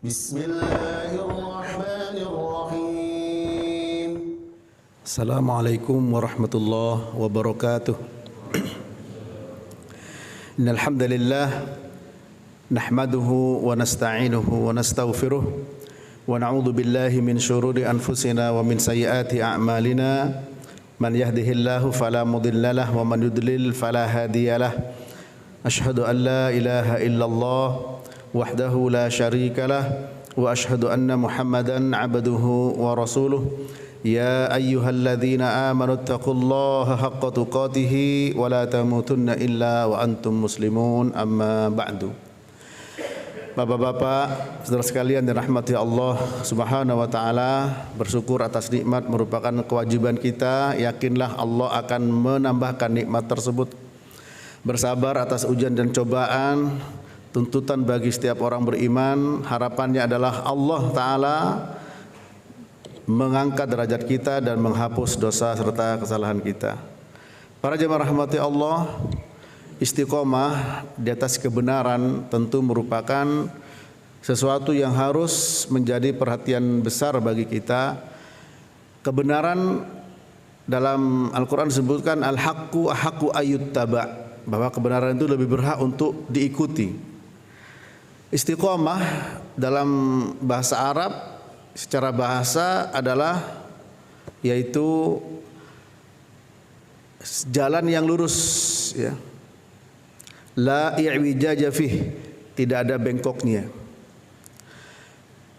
Bismillahirrahmanirrahim. Assalamualaikum warahmatullahi wabarakatuh. Innal hamdalillah nahmaduhu wa nasta'inuhu wa nastaghfiruh wa na'udzu billahi min syururi anfusina wa min sayyiati a'malina. Man yahdihillahu fala mudhillalah wa man yudlil fala hadiyalah. Asyhadu an la ilaha illallah wahdahu la syarikalah wa asyhadu anna Muhammadan 'abduhu wa rasuluh. Ya ayyuhalladzina amanu taqullaha haqqa tuqatih wa la tamutunna illa wa antum muslimun, amma ba'du. Bapak-bapak, saudara sekalian dirahmati Allah Subhanahu wa taala, bersyukur atas nikmat merupakan kewajiban kita. Yakinlah Allah akan menambahkan nikmat tersebut. Bersabar atas ujian dan cobaan, tuntutan bagi setiap orang beriman. Harapannya adalah Allah taala mengangkat derajat kita dan menghapus dosa serta kesalahan kita. Para jemaah rahmati Allah, istiqomah di atas kebenaran tentu merupakan sesuatu yang harus menjadi perhatian besar bagi kita. Kebenaran dalam Al-Quran disebutkan al-haqqu ahaqqu ayyuttaba', bahwa kebenaran itu lebih berhak untuk diikuti. Istiqomah dalam bahasa Arab secara bahasa adalah yaitu jalan yang lurus, ya. La i'wijaja fih, tidak ada bengkoknya.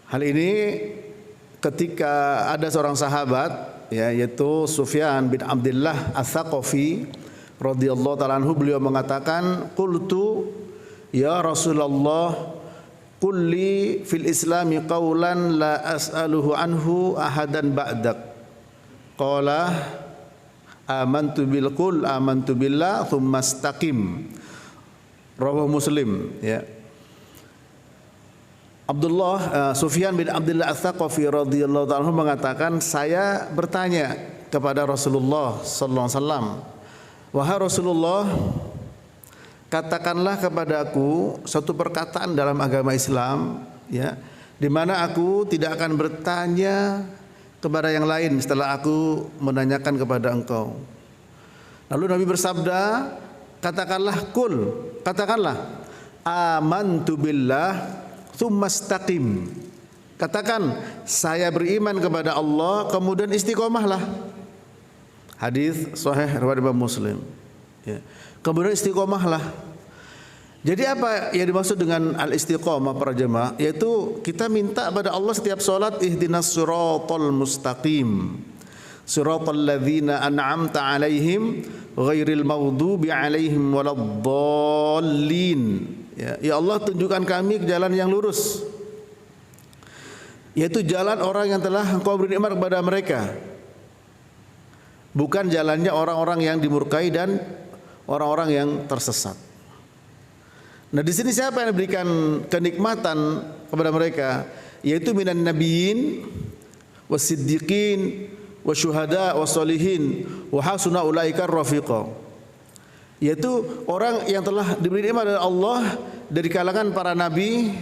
Hal ini ketika ada seorang sahabat, ya, yaitu Sufyan bin Abdullah Ats-Tsaqafi radhiyallahu ta'ala anhu, beliau mengatakan, qultu ya Rasulullah, qul li fil islami qawlan la as'aluhu anhu ahadan ba'dak. Qala amantu bil qul amantu billah thumma istaqim. Rawahu Muslim, ya. Sufyan bin Abdullah Ats-Tsaqafi radhiyallahu ta'ala anhu mengatakan, saya bertanya kepada Rasulullah sallallahu alaihi wasallam, wahai Rasulullah, katakanlah kepadaku satu perkataan dalam agama Islam, ya, di mana aku tidak akan bertanya kepada yang lain setelah aku menanyakan kepada engkau. Lalu Nabi bersabda, katakanlah katakanlah amantu billah tsumma istaqim. Katakan saya beriman kepada Allah, kemudian istiqomahlah. Hadis sahih riwayat Imam Muslim, ya. Kemudian istiqomahlah. Jadi apa yang dimaksud dengan al-istiqomah para jemaah? Yaitu kita minta pada Allah setiap salat, ihdinas siratal mustaqim, siratal ladzina an'amta 'alaihim ghairil maghdubi 'alaihim waladdallin. Ya Allah, tunjukkan kami ke jalan yang lurus, yaitu jalan orang yang telah Engkau beri nikmat kepada mereka, bukan jalannya orang-orang yang dimurkai dan orang-orang yang tersesat. Nah, di sini siapa yang diberikan kenikmatan kepada mereka? Yaitu minan nabiyyin wasiddiqin wasyuhada wassolihin wa hasuna ulaika rafiqa. Yaitu orang yang telah diberi nikmat oleh Allah dari kalangan para nabi,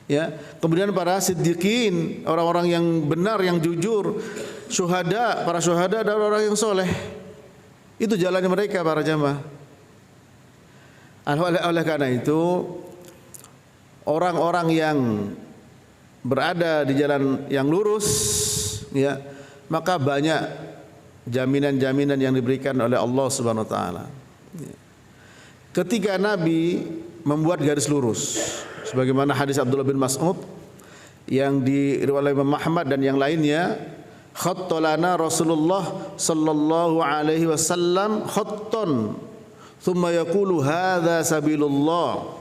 ya, kemudian para siddiqin, orang-orang yang benar, yang jujur, syuhada, para syuhada, dan orang yang soleh. Itu jalannya mereka para jamaah. Oleh karena itu, orang-orang yang berada di jalan yang lurus, ya, maka banyak jaminan-jaminan yang diberikan oleh Allah Subhanahu wa taala. Ketika Nabi membuat garis lurus, sebagaimana hadis Abdullah bin Mas'ud yang diriwayatkan Imam Ahmad dan yang lainnya, khattalana Rasulullah sallallahu alaihi wasallam khattan thumma yaqulu hadza sabilullah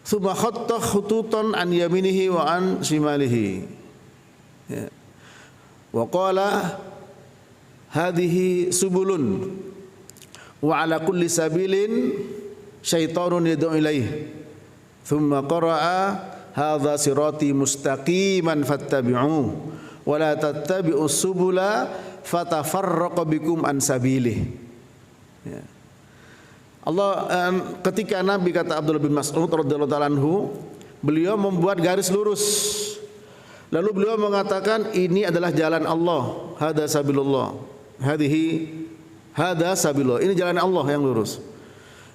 thumma khatta khututan an yaminihi wa an shimalihi, ya. Wa qala hadhihi subulun wa ala kulli sabilin syaitanun yad'u ilaih thumma qara'a hadza sirati mustaqiman fattabi'uhu wa la tattabi'us subula fatafarraqu bikum an sabilih, ya. Allah ketika Nabi, kata Abdullah bin Mas'ud radhiyallahu ta'ala anhu, beliau membuat garis lurus. Lalu beliau mengatakan ini adalah jalan Allah, hada sabilullah. Hada sabilullah. Ini jalan Allah yang lurus.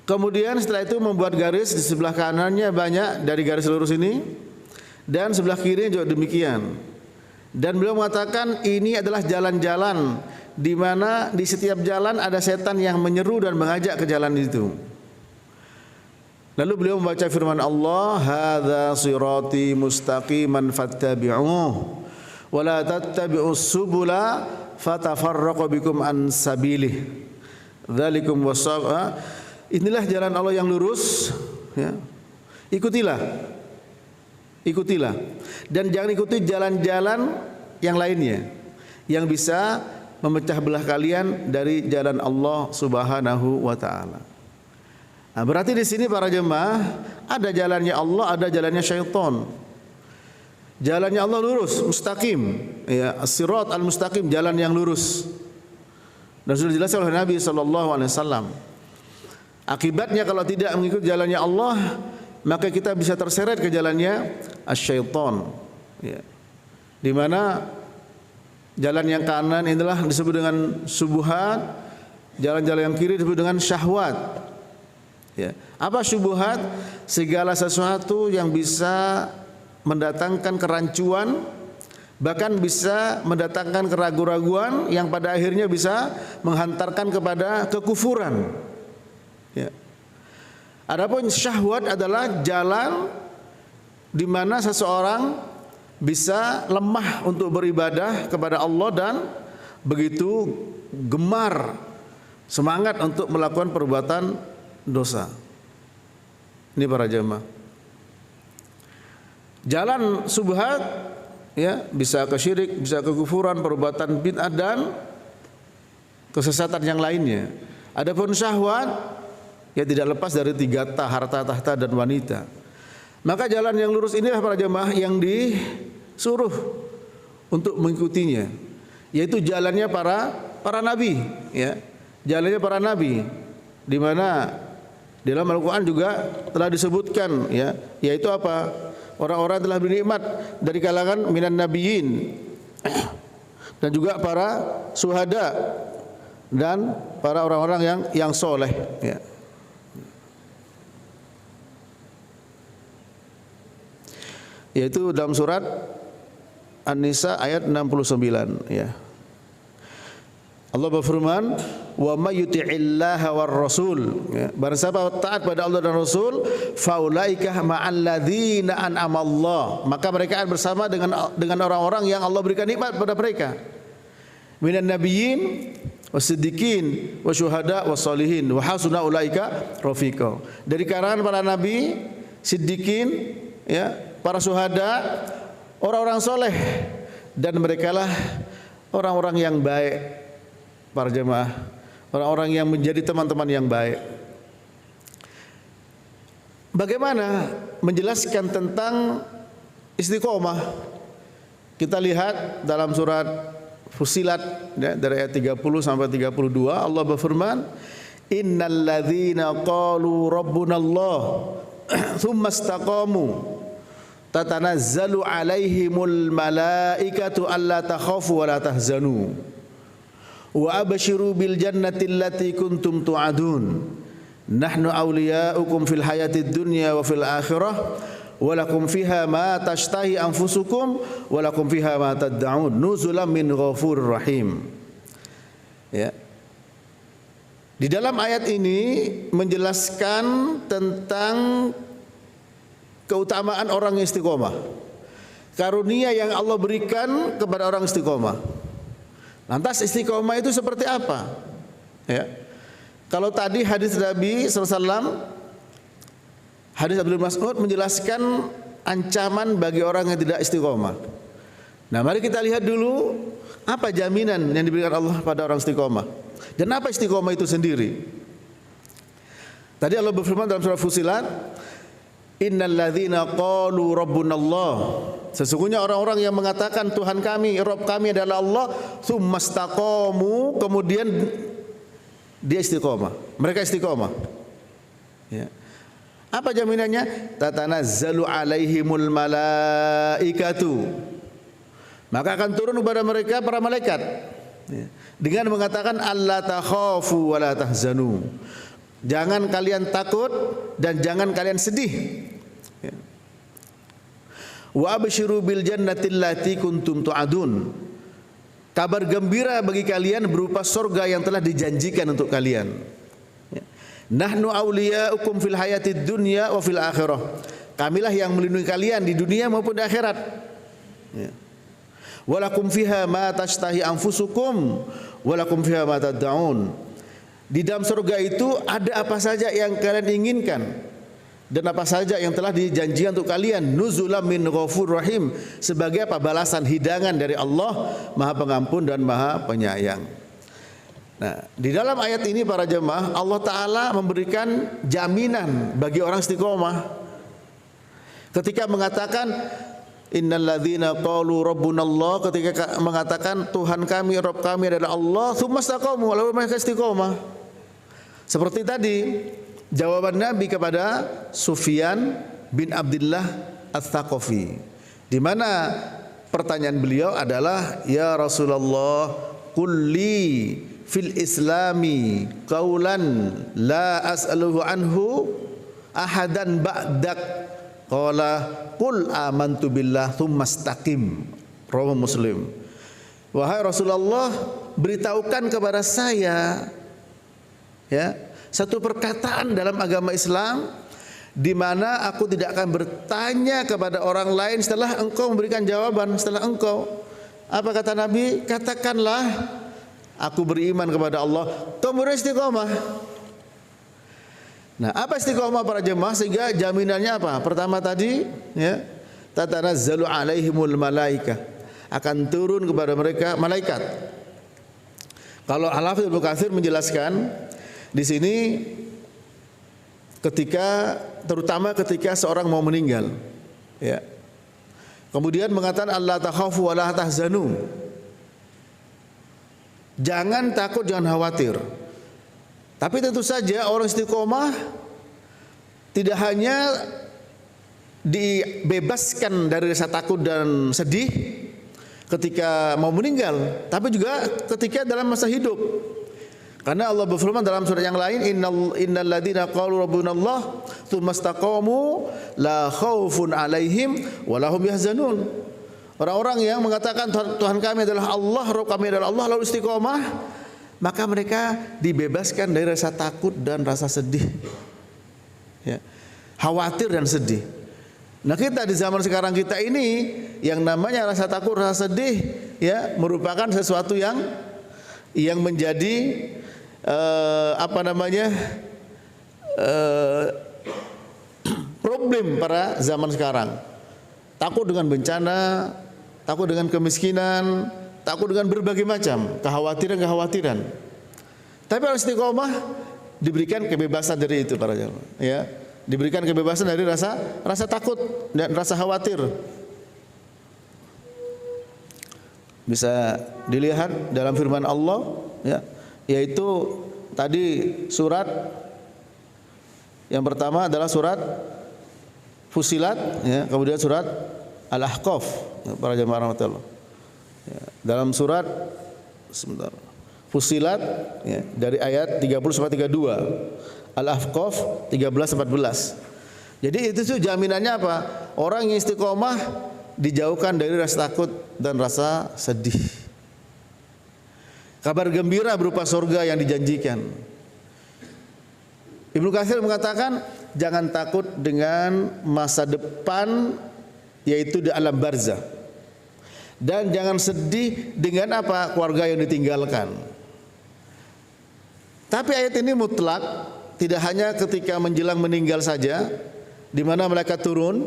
Kemudian setelah itu membuat garis di sebelah kanannya banyak dari garis lurus ini dan sebelah kirinya juga demikian. Dan beliau mengatakan ini adalah jalan-jalan di mana di setiap jalan ada setan yang menyeru dan mengajak ke jalan itu. Lalu beliau membaca firman Allah, hadza sirati mustaqiman fattabi'uh wa la tattabi'us subula fatafarraqu bikum an sabilih. Dzalikum wasaq. Inilah jalan Allah yang lurus, ya. Ikutilah. Ikutilah. Dan jangan ikuti jalan-jalan yang lainnya yang bisa memecah belah kalian dari jalan Allah Subhanahu wa taala. Nah, berarti di sini para jemaah ada jalannya Allah, ada jalannya syaitan. Jalannya Allah lurus, mustaqim, ya, as-sirat al-mustaqim, jalan yang lurus. Dan sudah dijelaskan oleh Nabi sallallahu alaihi wasallam. Akibatnya kalau tidak mengikuti jalannya Allah, maka kita bisa terseret ke jalannya asy-syaitan. Ya. Di mana jalan yang kanan inilah disebut dengan subuhat, jalan-jalan yang kiri disebut dengan syahwat. Ya. Apa syubhat? Segala sesuatu yang bisa mendatangkan kerancuan, bahkan bisa mendatangkan keraguan-raguan yang pada akhirnya bisa menghantarkan kepada kekufuran. Ya. Adapun syahwat adalah jalan di mana seseorang bisa lemah untuk beribadah kepada Allah dan begitu gemar, semangat untuk melakukan perbuatan dosa. Ini para jemaah. Jalan subhat, ya, bisa ke syirik, bisa ke kufuran, perbuatan bid'ah dan kesesatan yang lainnya. Adapun syahwat, ya, tidak lepas dari 3 harta, tahta dan wanita. Maka jalan yang lurus inilah para jemaah yang disuruh untuk mengikutinya, yaitu jalannya para nabi, ya. Jalannya para nabi, di mana di dalam Al-Qur'an juga telah disebutkan, ya, yaitu apa? Orang-orang telah bernikmat dari kalangan minan nabiyyin dan juga para syuhada dan para orang-orang yang soleh, ya. Yaitu dalam surat An-Nisa ayat 69, ya. Allah berfirman, "Wa may yuti'illaha war rasul." Ya, barang siapa taat pada Allah dan Rasul, faulaika ma'al ladzina an'ama Allah. Maka mereka akan bersama dengan orang-orang yang Allah berikan nikmat pada mereka. Minan nabiyyin wasiddiqin wasyuhada wassalihin wa hasuna ulaika rafiqa. Dari kalangan para nabi, siddiqin, ya, para syuhada, orang-orang soleh, dan merekalah orang-orang yang baik. Para jemaah, orang-orang yang menjadi teman-teman yang baik. Bagaimana menjelaskan tentang istiqomah? Kita lihat dalam surat Fussilat, ya, dari ayat 30 sampai 32, Allah berfirman, "Innal ladzina qalu rabbunallah tsumma istaqamu tatanazzalu alaihimul malaikatu alla takhafu wa la tahzanu wa abshiru bil jannati allati kuntum tu'adun nahnu awliya'ukum fil hayatid dunya wa fil akhirah wa lakum fiha ma tashtahi anfusukum wa lakum fiha ma tad'un nuzulan min ghafurir rahim." Ya. Di dalam ayat ini menjelaskan tentang keutamaan orang yang istiqomah, karunia yang Allah berikan kepada orang istiqomah. Lantas istiqomah itu seperti apa? Ya. Kalau tadi hadis Nabi SAW, hadis Abdul Mas'ud menjelaskan ancaman bagi orang yang tidak istiqomah. Nah, mari kita lihat dulu apa jaminan yang diberikan Allah pada orang istiqomah dan apa istiqomah itu sendiri. Tadi Allah berfirman dalam surah Fussilat, "Innal ladzina qalu rabbunallah." Sesungguhnya orang-orang yang mengatakan Tuhan kami, Rabb kami adalah Allah, tsumma istaqamu, kemudian dia istiqomah. Mereka istiqomah. Ya. Apa jaminannya? Tatanazzalu alaihimul malaikatu. Maka akan turun kepada mereka para malaikat, ya, dengan mengatakan alla takhafu wa la tahzanu. Jangan kalian takut dan jangan kalian sedih. Ya. Wa absyiru bil jannati allati kuntum tu'adun. Kabar gembira bagi kalian berupa surga yang telah dijanjikan untuk kalian. Ya. Nahnu awliya'ukum fil hayatid dunya wa fil akhirah. Kamilah yang melindungi kalian di dunia maupun di akhirat. Ya. Walakum fiha ma tashtahi anfusukum walakum fiha ma tad'un. Di dalam surga itu ada apa saja yang kalian inginkan dan apa saja yang telah dijanjikan untuk kalian. Nuzulam min ghafur rahim, sebagai apa? Balasan hidangan dari Allah Maha Pengampun dan Maha Penyayang. Nah, di dalam ayat ini para jemaah, Allah Ta'ala memberikan jaminan bagi orang istiqomah ketika mengatakan innal ladzina qalu rabbunallah, ketika mengatakan Tuhan kami, Rabb kami adalah Allah, tsumma istaqamu, lalu mereka istiqomah. Seperti tadi jawaban Nabi kepada Sufyan bin Abdullah Ats-Tsaqafi, di mana pertanyaan beliau adalah, ya Rasulullah, kulli fil islami qaulan la as'aluhu anhu ahadan ba'dak, qala qul amantu billah tsumma istaqim. Rawahu Muslim. Wahai Rasulullah, beritahukan kepada saya, ya, satu perkataan dalam agama Islam di mana aku tidak akan bertanya kepada orang lain setelah engkau memberikan jawaban, setelah engkau. Apa kata Nabi? Katakanlah aku beriman kepada Allah, kemudian istiqomah. Nah, apa istiqomah para jemaah? Sehingga jaminannya apa? Pertama tadi, ya, tatanazzalu alaihimul malaika, akan turun kepada mereka malaikat. Kalau Al-Hafidz Ibnu Katsir menjelaskan di sini terutama ketika seorang mau meninggal, ya. Kemudian mengatakan alla takhafu wa la tahzanu. Jangan takut, jangan khawatir. Tapi tentu saja orang istiqomah tidak hanya dibebaskan dari rasa takut dan sedih ketika mau meninggal, tapi juga ketika dalam masa hidup. Karena Allah berfirman dalam surat yang lain, innal ladzina qalu rabbunallah tsumma istaqamu la khaufun alaihim wa lahum yahzanun. Orang-orang yang mengatakan Tuhan kami adalah Allah, Rabb kami adalah Allah, lalu istiqomah, maka mereka dibebaskan dari rasa takut dan rasa sedih, ya, khawatir dan sedih. Nah, kita di zaman sekarang kita ini yang namanya rasa takut, rasa sedih, ya, merupakan sesuatu yang menjadi problem pada zaman sekarang. Takut dengan bencana, takut dengan kemiskinan, takut dengan berbagai macam kekhawatiran. Tapi orang istiqomah diberikan kebebasan dari itu para jemaah, ya. Diberikan kebebasan dari rasa takut dan rasa khawatir. Bisa dilihat dalam firman Allah, ya, yaitu tadi surat yang pertama adalah surat Fussilat, ya, kemudian surat Al-Ahqaf, ya, para jemaah rahmatullah. Ya, dalam surat Fussilat, ya, dari ayat 30 sampai 32, Al-Ahqaf 13 14. Jadi itu tuh jaminannya apa? Orang yang istiqomah dijauhkan dari rasa takut dan rasa sedih. Kabar gembira berupa surga yang dijanjikan. Ibnu Katsir mengatakan, jangan takut dengan masa depan, yaitu di alam barzah. Dan jangan sedih dengan apa? Keluarga yang ditinggalkan. Tapi ayat ini mutlak, tidak hanya ketika menjelang meninggal saja, di mana malaikat turun,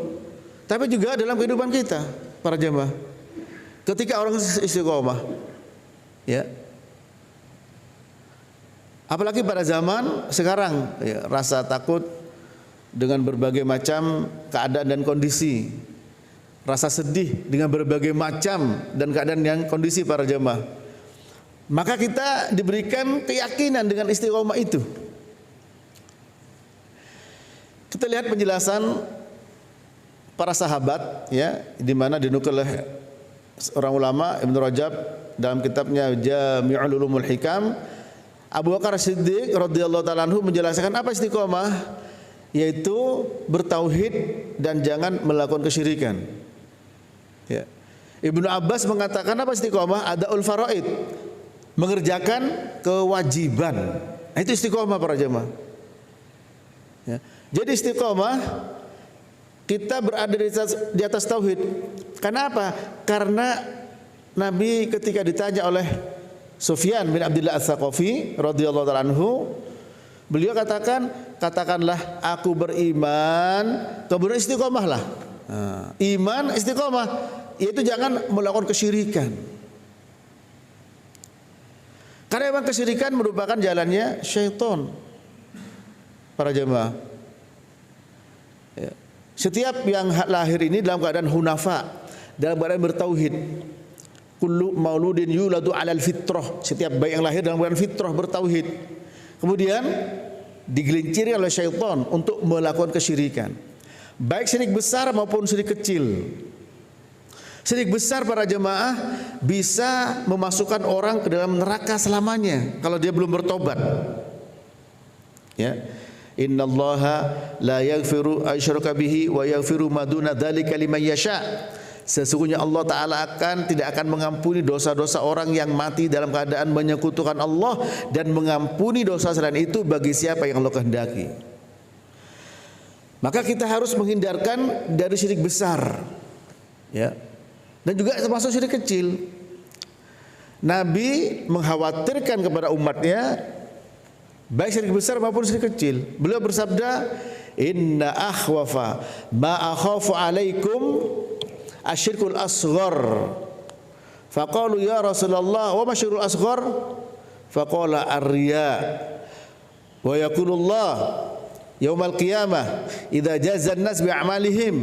tapi juga dalam kehidupan kita, para jemaah. Ketika orang istiqomah, ya. Apalagi pada zaman sekarang, ya, rasa takut dengan berbagai macam keadaan dan kondisi, rasa sedih dengan berbagai macam dan keadaan yang kondisi para jemaah. Maka kita diberikan keyakinan dengan istiqomah itu. kita lihat penjelasan para sahabat, ya, di mana dinukil oleh seorang ulama Ibnu Rajab dalam kitabnya Jami'ul Ulumul Hikam. Abu Bakar Siddiq radhiyallahu ta'ala anhu menjelaskan apa istiqomah, yaitu bertauhid dan jangan melakukan kesyirikan. Ya. Ibnu Abbas mengatakan apa istiqomah? Adaul faraid, mengerjakan kewajiban. Nah, itu istiqomah para jemaah. Ya. Jadi istiqomah kita berada di atas tauhid. Kenapa? Karena Nabi ketika ditanya oleh Sufyan bin Abdullah Ats-Tsaqafi radhiyallahu ta'ala anhu, beliau katakanlah aku beriman, kemudian istiqomahlah. Nah, iman istiqomah, yaitu jangan melakukan kesyirikan. Karena memang kesyirikan merupakan jalannya syaitan. Para jemaah, ya. Setiap yang lahir ini dalam keadaan hunafa, dalam keadaan bertauhid. Kullu mauludin yuladu 'alal fitrah. Setiap bayi yang lahir dalam keadaan fitrah bertauhid. Kemudian digelinciri oleh syaitan untuk melakukan kesyirikan. Baik syirik besar maupun syirik kecil. Syirik besar para jemaah bisa memasukkan orang ke dalam neraka selamanya kalau dia belum bertobat. Ya. Innallaha la yaghfiru asyraka bihi wa yaghfiru ma duna dzalika liman yasha. Sesungguhnya Allah Ta'ala tidak akan mengampuni dosa-dosa orang yang mati dalam keadaan menyekutukan Allah, dan mengampuni dosa selain itu bagi siapa yang Allah kehendaki. Maka kita harus menghindarkan dari syirik besar, ya, dan juga termasuk syirik kecil. Nabi mengkhawatirkan kepada umatnya baik syirik besar maupun syirik kecil. Beliau bersabda, inna akhwafa ma akhafu alaikum asyirkul asghar. Faqalu ya Rasulullah wa ma syirkul asghar? Faqala ar-riya. Wa yaqulullah yaumal qiyamah idza jazza an-nas bi a'malihim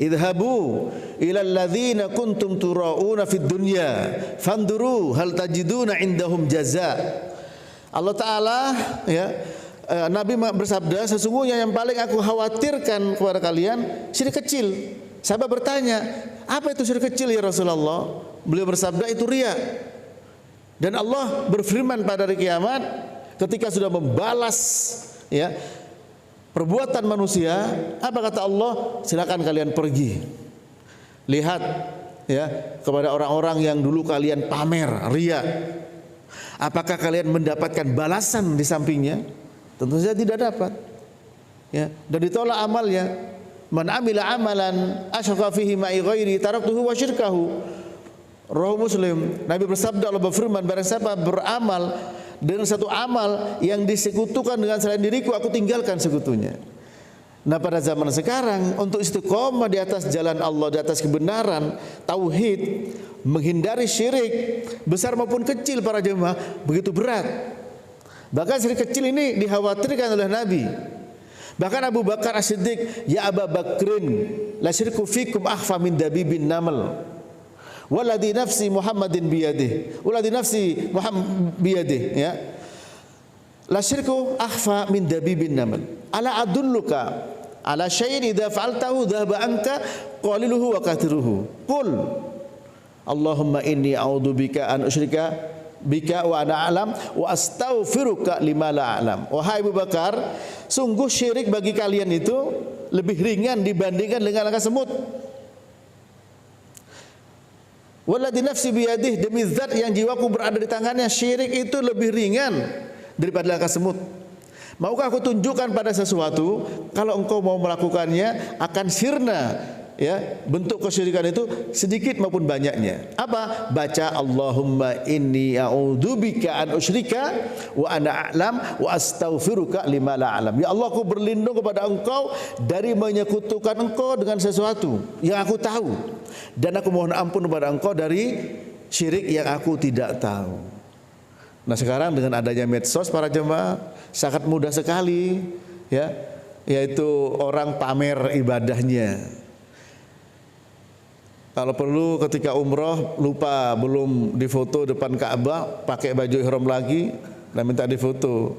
idhabu ila alladhina kuntum turauna fid dunya fanduru hal tajiduna indahum jazaa. Allah Ta'ala, ya, Nabi bersabda, sesungguhnya yang paling aku khawatirkan kepada kalian syirik kecil. Sahabat bertanya, apa itu syirik kecil ya Rasulullah? Beliau bersabda, itu riya. Dan Allah berfirman pada hari kiamat ketika sudah membalas, ya, perbuatan manusia, apa kata Allah? Silakan kalian pergi. Lihat, ya, kepada orang-orang yang dulu kalian pamer riya. Apakah kalian mendapatkan balasan di sampingnya? Tentu saja tidak dapat. Ya, dan ditolak amalnya. Man amila amalan asyraka fihi ma'i ghairi taraktuhu wa syirkahu. Rawahu Muslim. Nabi bersabda, Allah berfirman, barang siapa beramal dengan satu amal yang disekutukan dengan selain diriku, aku tinggalkan sekutunya. Nah, pada zaman sekarang untuk istiqomah di atas jalan Allah, di atas kebenaran, tauhid, menghindari syirik besar maupun kecil para jemaah begitu berat. Bahkan syirik kecil ini dikhawatirkan oleh Nabi. Bahkan Abu Bakar As-Siddiq, ya Aba Bakrin, la syirku fikum akhfa min dabibin namal. Waladhi nafsi Muhammadin biyadih. Waladhi nafsi Muhammad biyadih, ya. La syirku akhfa min dabibin namal. Ala adulluka ala syai'in idza fa'altahu dhahaba anka qaliluhu wa kathiruhu. Qul Allahumma inni a'udzubika an usyrika bika wa ana a'lam wa astaghfiruka lima la a'lam. Wahai Abu Bakar, sungguh syirik bagi kalian itu lebih ringan dibandingkan dengan langkah semut. Walladzi nafsi biyadih, demi zat yang jiwaku berada di tangannya, syirik itu lebih ringan daripada langkah semut. Maukah aku tunjukkan pada sesuatu, kalau engkau mau melakukannya akan sirna, ya, bentuk kesyirikan itu sedikit maupun banyaknya. Apa? Baca Allahumma inni a'udzubika an usyrika wa ana a'lam wa astaghfiruka lima la a'lam. Ya Allah, aku berlindung kepada engkau dari menyekutukan engkau dengan sesuatu yang aku tahu, dan aku mohon ampun kepada engkau dari syirik yang aku tidak tahu. Nah, sekarang dengan adanya medsos para jemaah sangat mudah sekali, ya, yaitu orang pamer ibadahnya. Kalau perlu ketika umroh lupa belum difoto depan Ka'bah, pakai baju ihram lagi dan minta difoto.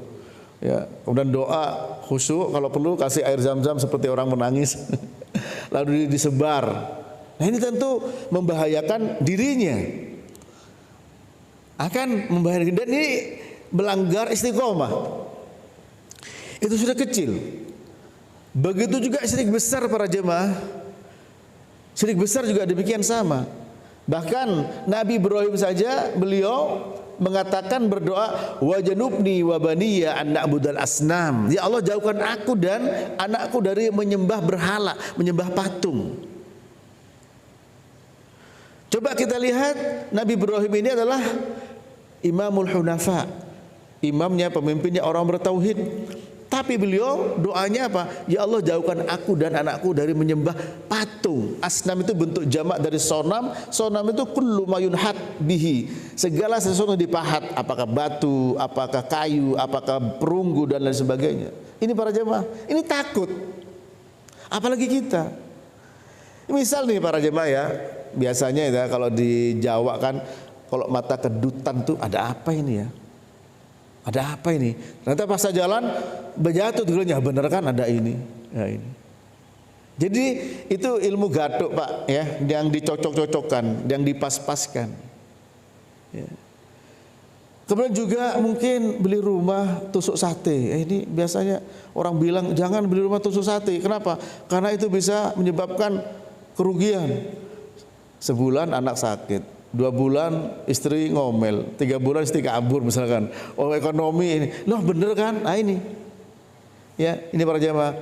Ya, kemudian doa, khusyuk, kalau perlu kasih air zam-zam seperti orang menangis. Lalu disebar. Nah ini tentu membahayakan dirinya. Akan membahayakan, dan ini melanggar istiqomah. Itu sudah kecil. Begitu juga syirik besar para jemaah. Syirik besar juga demikian sama. Bahkan Nabi Ibrahim saja beliau mengatakan berdoa, wajanubni wa baniya an na'budal asnam. Ya Allah, jauhkan aku dan anakku dari menyembah berhala, menyembah patung. Coba kita lihat, Nabi Ibrahim ini adalah Imamul Hunafa, imamnya, pemimpinnya orang bertauhid. Tapi beliau doanya apa? Ya Allah, jauhkan aku dan anakku dari menyembah patung. Asnam itu bentuk jamak dari sonam. Sonam itu kullu mayunhat bihi, segala sesuatu dipahat, apakah batu, apakah kayu, apakah perunggu dan lain sebagainya. Ini para jemaah, ini takut. Apalagi kita. Misal nih para jemaah ya, biasanya ya kalau di Jawa kan, kalau mata kedutan tuh ada apa ini ya? Ada apa ini? Ternyata pas jalan berjatuh dulunya, bener kan ada ini, ya ini. Jadi itu ilmu gatuk Pak ya, yang dicocok-cocokkan, yang dipas-paskan. Ya. Kemudian juga mungkin beli rumah tusuk sate. Ini biasanya orang bilang jangan beli rumah tusuk sate. Kenapa? Karena itu bisa menyebabkan kerugian. Sebulan anak sakit. 2 bulan istri ngomel, 3 bulan istri kabur misalkan. Oh ekonomi ini, loh bener kan? Nah ini, ya ini para jamaah.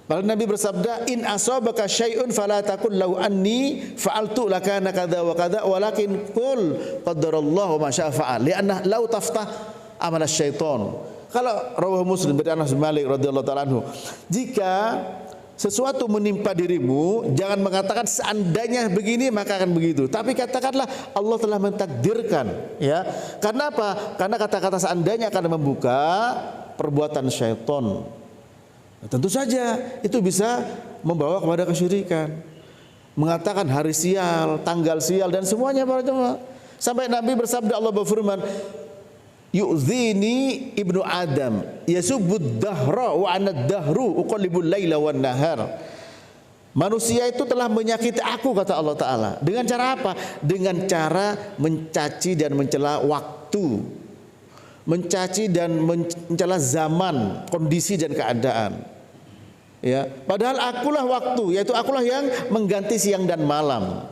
Lalu Nabi bersabda, in asabaka syai'un fala taqul lahu anni fa'altu lakana kadza wa kadza walakin qul qadarallahu ma syaa fa'al li'anna law taftah amal syaitan. Kalau rawah Muslim dari Anas bin Malik radhiyallahu taala anhu, jika sesuatu menimpa dirimu, jangan mengatakan seandainya begini maka akan begitu. Tapi katakanlah Allah telah mentakdirkan, ya. Karena apa? Karena kata-kata seandainya akan membuka perbuatan syaitan. Nah, tentu saja itu bisa membawa kepada kesyirikan. Mengatakan hari sial, tanggal sial dan semuanya para jemaah. Sampai Nabi bersabda, Allah berfirman, yu'zini ibnu Adam yasubbud dahra wa anad dahru uqallibul laila wan nahar. Manusia itu telah menyakiti aku, kata Allah Ta'ala. Dengan cara apa? Dengan cara mencaci dan mencela waktu, mencaci dan mencela zaman, kondisi dan keadaan. Ya, padahal akulah waktu, yaitu akulah yang mengganti siang dan malam.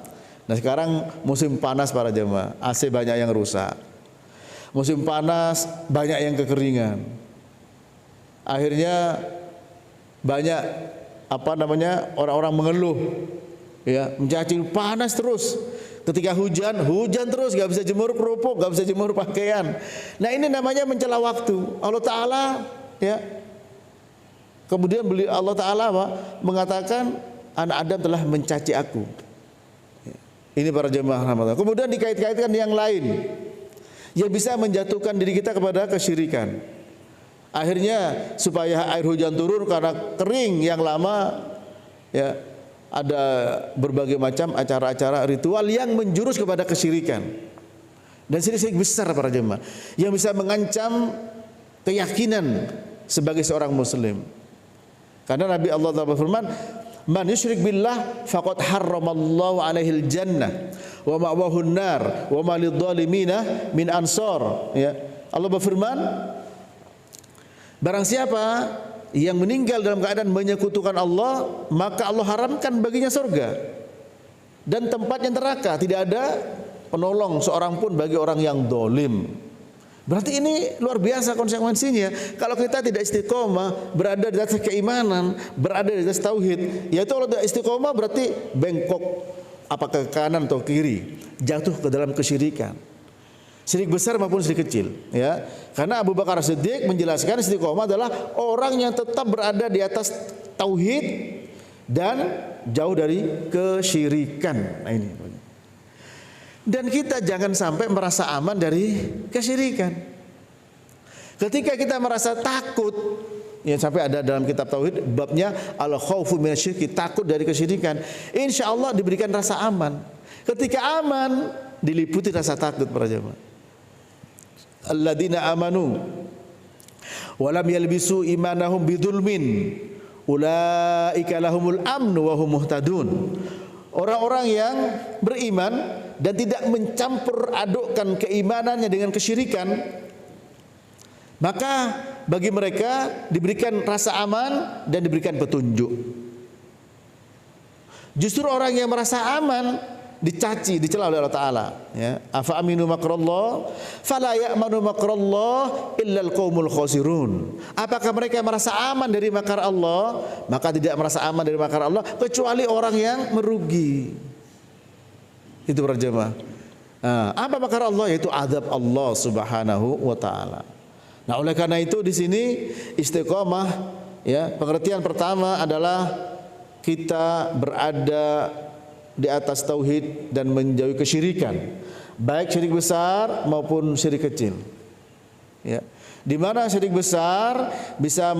Nah sekarang musim panas para jemaah, AC banyak yang rusak. Musim panas banyak yang kekeringan. Akhirnya banyak orang-orang mengeluh, ya, mencaci panas terus. Ketika hujan terus, gak bisa jemur kerupuk, gak bisa jemur pakaian. Nah ini namanya mencela waktu. Allah Ta'ala, ya. Kemudian Allah Ta'ala mengatakan anak Adam telah mencaci aku. Ini para jemaah rahmatullah. Kemudian dikait-kaitkan yang lain yang bisa menjatuhkan diri kita kepada kesyirikan. Akhirnya supaya air hujan turun karena kering yang lama, ya, ada berbagai macam acara-acara ritual yang menjurus kepada kesyirikan. Dan syirik besar para jemaah yang bisa mengancam keyakinan sebagai seorang muslim. Karena Nabi Allah Ta'ala berfirman, man yusyrik billah faqad harramallahu alaihil jannah wa ma'wahun nar wa ma lidzalimina min ansar. Ya. Allah berfirman, barang siapa yang meninggal dalam keadaan menyekutukan Allah, maka Allah haramkan baginya surga dan tempatnya neraka, tidak ada penolong seorang pun bagi orang yang dolim. Berarti ini luar biasa konsekuensinya. Kalau kita tidak istiqomah, berada di atas keimanan, berada di atas tauhid, yaitu kalau tidak istiqomah berarti bengkok, apakah ke kanan atau kiri, jatuh ke dalam kesyirikan. Syirik besar maupun syirik kecil, ya. Karena Abu Bakar As-Siddiq menjelaskan istiqomah adalah orang yang tetap berada di atas tauhid dan jauh dari kesyirikan. Nah ini. Dan kita jangan sampai merasa aman dari kesyirikan. Ketika kita merasa takut, ya, sampai ada dalam kitab tauhid babnya al-khaufu minasyirki, takut dari kesyirikan. Insya Allah diberikan rasa aman. Ketika aman diliputi rasa takut para jemaah. Alladzina amanu Walam yalbisu imanahum bidzulmin ulaika lahumul amnu wa hum muhtadun. Orang-orang yang beriman dan tidak mencampur adukkan keimanannya dengan kesyirikan, maka bagi mereka diberikan rasa aman dan diberikan petunjuk. Justru orang yang merasa aman dicaci, dicela oleh Allah Ta'ala, ya. Afa aminu makrallah fala ya'manu makrallah illa al-qaumul khasirun. Apakah mereka merasa aman dari makar Allah? Maka tidak merasa aman dari makar Allah kecuali orang yang merugi. Itu para jemaah. Apa makar Allah? Yaitu azab Allah Subhanahu wa taala. Nah, oleh karena itu di sini istiqomah, ya, pengertian pertama adalah kita berada di atas tauhid dan menjauhi kesyirikan, baik syirik besar maupun syirik kecil. Ya. Di mana syirik besar bisa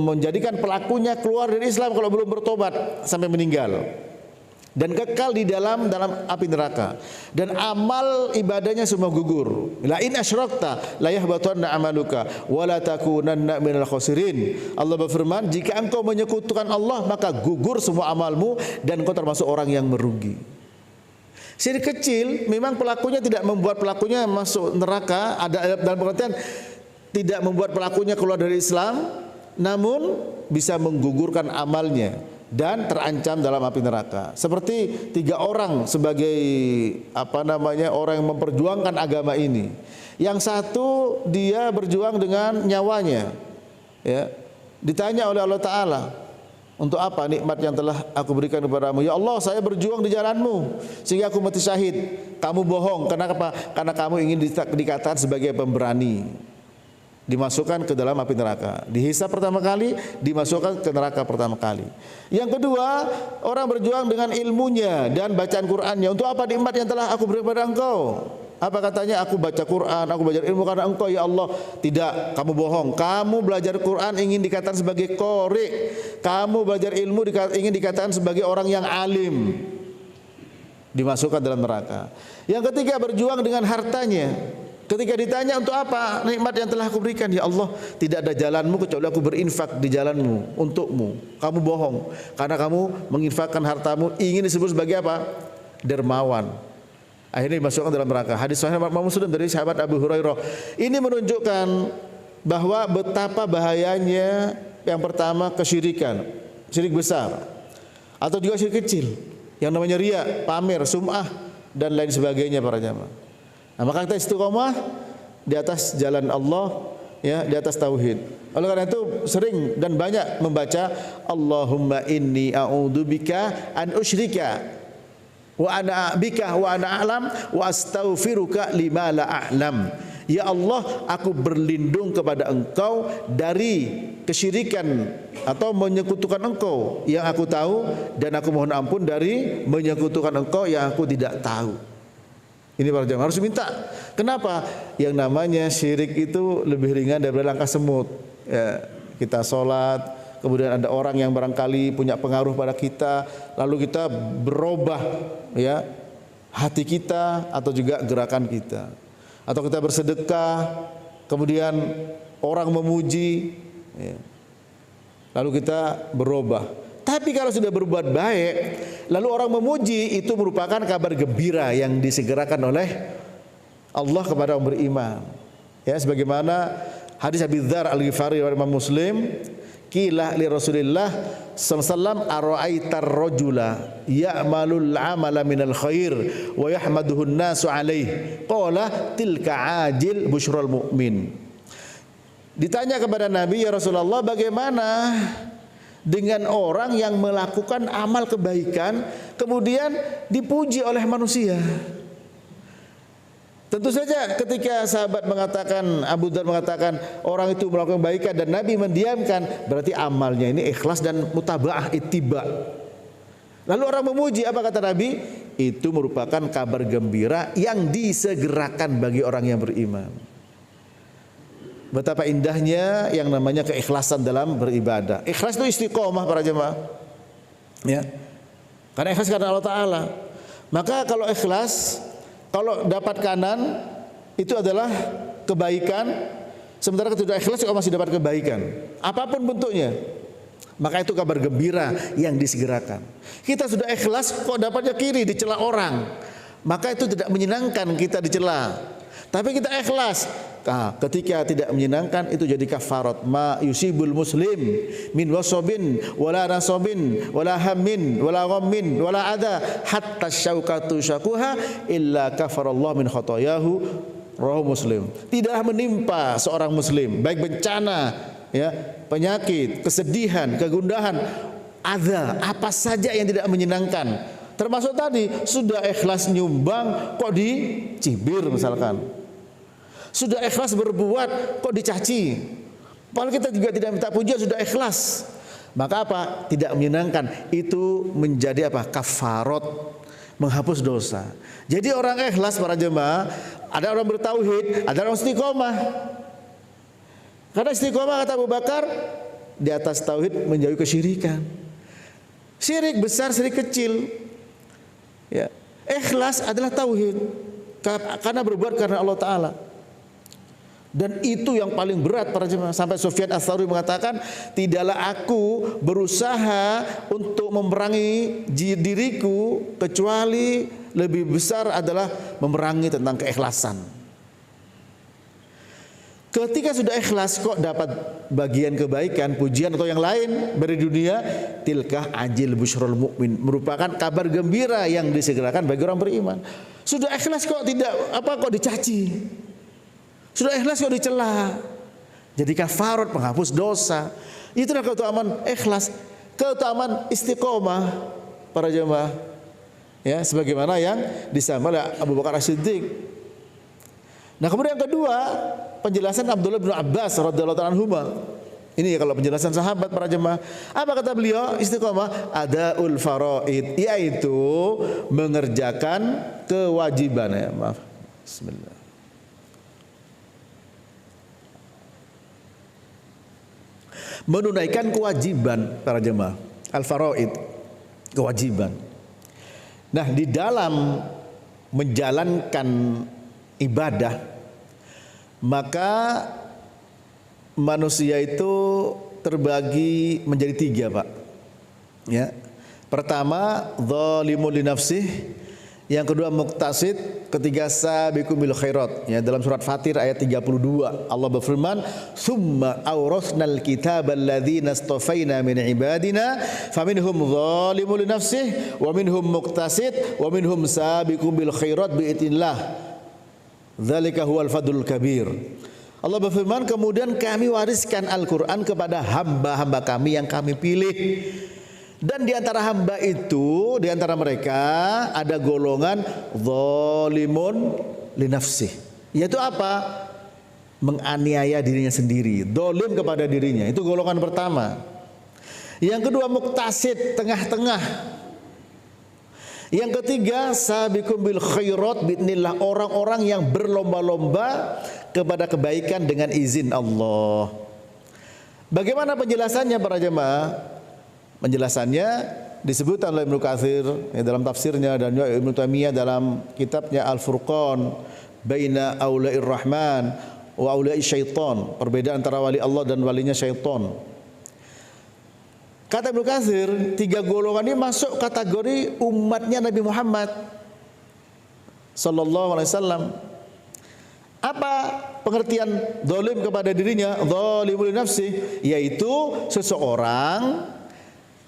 menjadikan pelakunya keluar dari Islam kalau belum bertobat sampai meninggal dan kekal di dalam api neraka, dan amal ibadahnya semua gugur. La in asyrakta la yahbatanna amaluka wa la takunanna minal khasirin. Allah berfirman, jika engkau menyekutukan Allah maka gugur semua amalmu dan engkau termasuk orang yang merugi. Syirik kecil memang pelakunya tidak membuat pelakunya masuk neraka, ada dalam pengertian tidak membuat pelakunya keluar dari Islam, namun bisa menggugurkan amalnya dan terancam dalam api neraka. Seperti 3 orang sebagai orang yang memperjuangkan agama ini. Yang satu dia berjuang dengan nyawanya, ya. Ditanya oleh Allah Ta'ala, untuk apa nikmat yang telah aku berikan kepadamu? Ya Allah, saya berjuang di jalanmu sehingga aku mati syahid. Kamu bohong. Kenapa? Karena kamu ingin dikatakan sebagai pemberani. Dimasukkan ke dalam api neraka, dihisab pertama kali, dimasukkan ke neraka pertama kali. Yang kedua, orang berjuang dengan ilmunya dan bacaan Qur'annya. Untuk apa nikmat yang telah aku beri kepada engkau? Apa katanya? Aku baca Quran, aku belajar ilmu karena engkau ya Allah. Tidak, kamu bohong. Kamu belajar Quran ingin dikatakan sebagai qori. Kamu belajar ilmu ingin dikatakan sebagai orang yang alim. Dimasukkan dalam neraka. Yang ketiga, berjuang dengan hartanya. Ketika ditanya untuk apa nikmat yang telah aku berikan, ya Allah, tidak ada jalanmu kecuali aku berinfak di jalanmu untukmu. Kamu bohong karena kamu menginfakkan hartamu ingin disebut sebagai apa? Dermawan. Akhirnya dimasukkan dalam neraka. Hadis sahih Muslim dari sahabat Abu Hurairah. Ini menunjukkan bahwa betapa bahayanya yang pertama kesyirikan, syirik besar atau juga syirik kecil yang namanya riya, pamer, sum'ah dan lain sebagainya para jamaah. Nah, maka kita istiqomah di atas jalan Allah, ya, di atas tauhid. Oleh karena itu sering dan banyak membaca Allahumma inni a'udzubika an usyrika wa ana bika wa ana a'lam wa astaghfiruka lima la a'lam. Ya Allah, aku berlindung kepada Engkau dari kesyirikan atau menyekutukan Engkau yang aku tahu, dan aku mohon ampun dari menyekutukan Engkau yang aku tidak tahu. Ini para jamaah harus minta. Kenapa? Yang namanya syirik itu lebih ringan daripada langkah semut. Ya, kita sholat, kemudian ada orang yang barangkali punya pengaruh pada kita, lalu kita berubah, ya, hati kita atau juga gerakan kita. Atau kita bersedekah, kemudian orang memuji, ya, lalu kita berubah. Tapi kalau sudah berbuat baik, lalu orang memuji, itu merupakan kabar gembira yang disegerakan oleh Allah kepada orang beriman. Ya, sebagaimana hadis Abi Dzar Al-Ghifari riwayat Imam Muslim, qila li Rasulillah sallallahu alaihi wasallam ara'aitar rajula ya'malul 'amala minal khair wa yahmaduhu an-nasu 'alaihi qala tilka ajil busyral mu'min. Ditanya kepada Nabi, ya Rasulullah, bagaimana dengan orang yang melakukan amal kebaikan kemudian dipuji oleh manusia? Tentu saja ketika sahabat mengatakan, Abu Dzar mengatakan orang itu melakukan kebaikan dan Nabi mendiamkan, berarti amalnya ini ikhlas dan mutabaah, ittiba. Lalu orang memuji, apa kata Nabi? Itu merupakan kabar gembira yang disegerakan bagi orang yang beriman. Betapa indahnya yang namanya keikhlasan dalam beribadah. Ikhlas itu istiqomah para jemaah, ya. Karena ikhlas karena Allah Ta'ala. Maka kalau ikhlas, kalau dapat kanan, itu adalah kebaikan sementara tidak ikhlas kok masih dapat kebaikan, apapun bentuknya, maka itu kabar gembira yang disegerakan. Kita sudah ikhlas kok dapatnya kiri, dicela orang, maka itu tidak menyenangkan kita dicela. Tapi kita ikhlas, nah, ketika tidak menyenangkan itu jadi kafarat. Ma yusibul muslim min wasobin wala nasobin wala hammin wala ghammin wala adha hatta syaukatu syakuha illa kafarallahu min khotoyahu. Rawahu Muslim. Tidaklah menimpa seorang muslim baik bencana, ya, penyakit, kesedihan, kegundahan, adza, apa saja yang tidak menyenangkan. Termasuk tadi sudah ikhlas nyumbang kok dicibir misalkan. Sudah ikhlas berbuat kok dicaci. Padahal kita juga tidak minta pujian, sudah ikhlas. Maka apa? Tidak menyenangkan. Itu menjadi apa? Kafarat, menghapus dosa. Jadi orang ikhlas para jemaah, ada orang bertauhid, ada orang istiqomah. Karena istiqomah kata Abu Bakar, di atas tauhid menjauhi kesyirikan. Syirik besar, syirik kecil. Ya. Ikhlas adalah tauhid. Karena berbuat karena Allah Ta'ala. Dan itu yang paling berat para jemaah. Sampai Sufyan Ats-Tsauri mengatakan, tidaklah aku berusaha untuk memerangi diriku kecuali lebih besar adalah memerangi tentang keikhlasan. Ketika sudah ikhlas kok dapat bagian kebaikan, pujian atau yang lain dari dunia, tilkah ajil busyrul mukmin, merupakan kabar gembira yang disegerakan bagi orang beriman. Sudah ikhlas kok tidak kok dicaci. Sudah ikhlas kok dicela. Jadi kafarat, penghapus dosa. Itulah keutamaan ikhlas, keutamaan istiqomah para jemaah. Ya, sebagaimana yang disampaikan oleh Abu Bakar As-Siddiq. Nah, kemudian yang kedua, penjelasan Abdullah bin Abbas radhiyallahu anhuma. Ini ya kalau penjelasan sahabat para jemaah. Apa kata beliau? Istiqomah adaul faraid, yaitu mengerjakan kewajiban. Ya, maaf. Bismillah. Menunaikan kewajiban para jemaah, al-faraid, kewajiban. Nah, di dalam menjalankan ibadah, maka manusia itu terbagi menjadi tiga, Pak. Ya. Pertama, zalimun li nafsih, yang kedua muqtasid, ketiga sabiqum bil khairat. Ya, dalam surat Fatir ayat 32 Allah berfirman, "Tsumma awrasnal kitabal ladzina istafaina min ibadina faminhum zalimun li nafsihi wa minhum muqtasid wa minhum sabiqum bil khairat bi idznillah. Dzalika huwal fadlul kabir." Allah berfirman, kemudian kami wariskan Al-Qur'an kepada hamba-hamba kami yang kami pilih. Dan di antara hamba itu, di antara mereka ada golongan zalimun li nafsih. Yaitu apa? Menganiaya dirinya sendiri, zalim kepada dirinya. Itu golongan pertama. Yang kedua muqtasid, tengah-tengah. Yang ketiga sabiqum bil khairat biidznillah, orang-orang yang berlomba-lomba kepada kebaikan dengan izin Allah. Bagaimana penjelasannya para jemaah? Penjelasannya disebutkan oleh Ibnu Katsir dalam tafsirnya dan juga Ibnu Taimiyah dalam kitabnya Al-Furqan baina aula'ir rahman wa aula'i syaitan, perbedaan antara wali Allah dan walinya syaitan. Kata Ibnu Katsir, tiga golongan ini masuk kategori umatnya Nabi Muhammad sallallahu alaihi wasallam. Apa pengertian zalim kepada dirinya? Zalimul nafsi, yaitu seseorang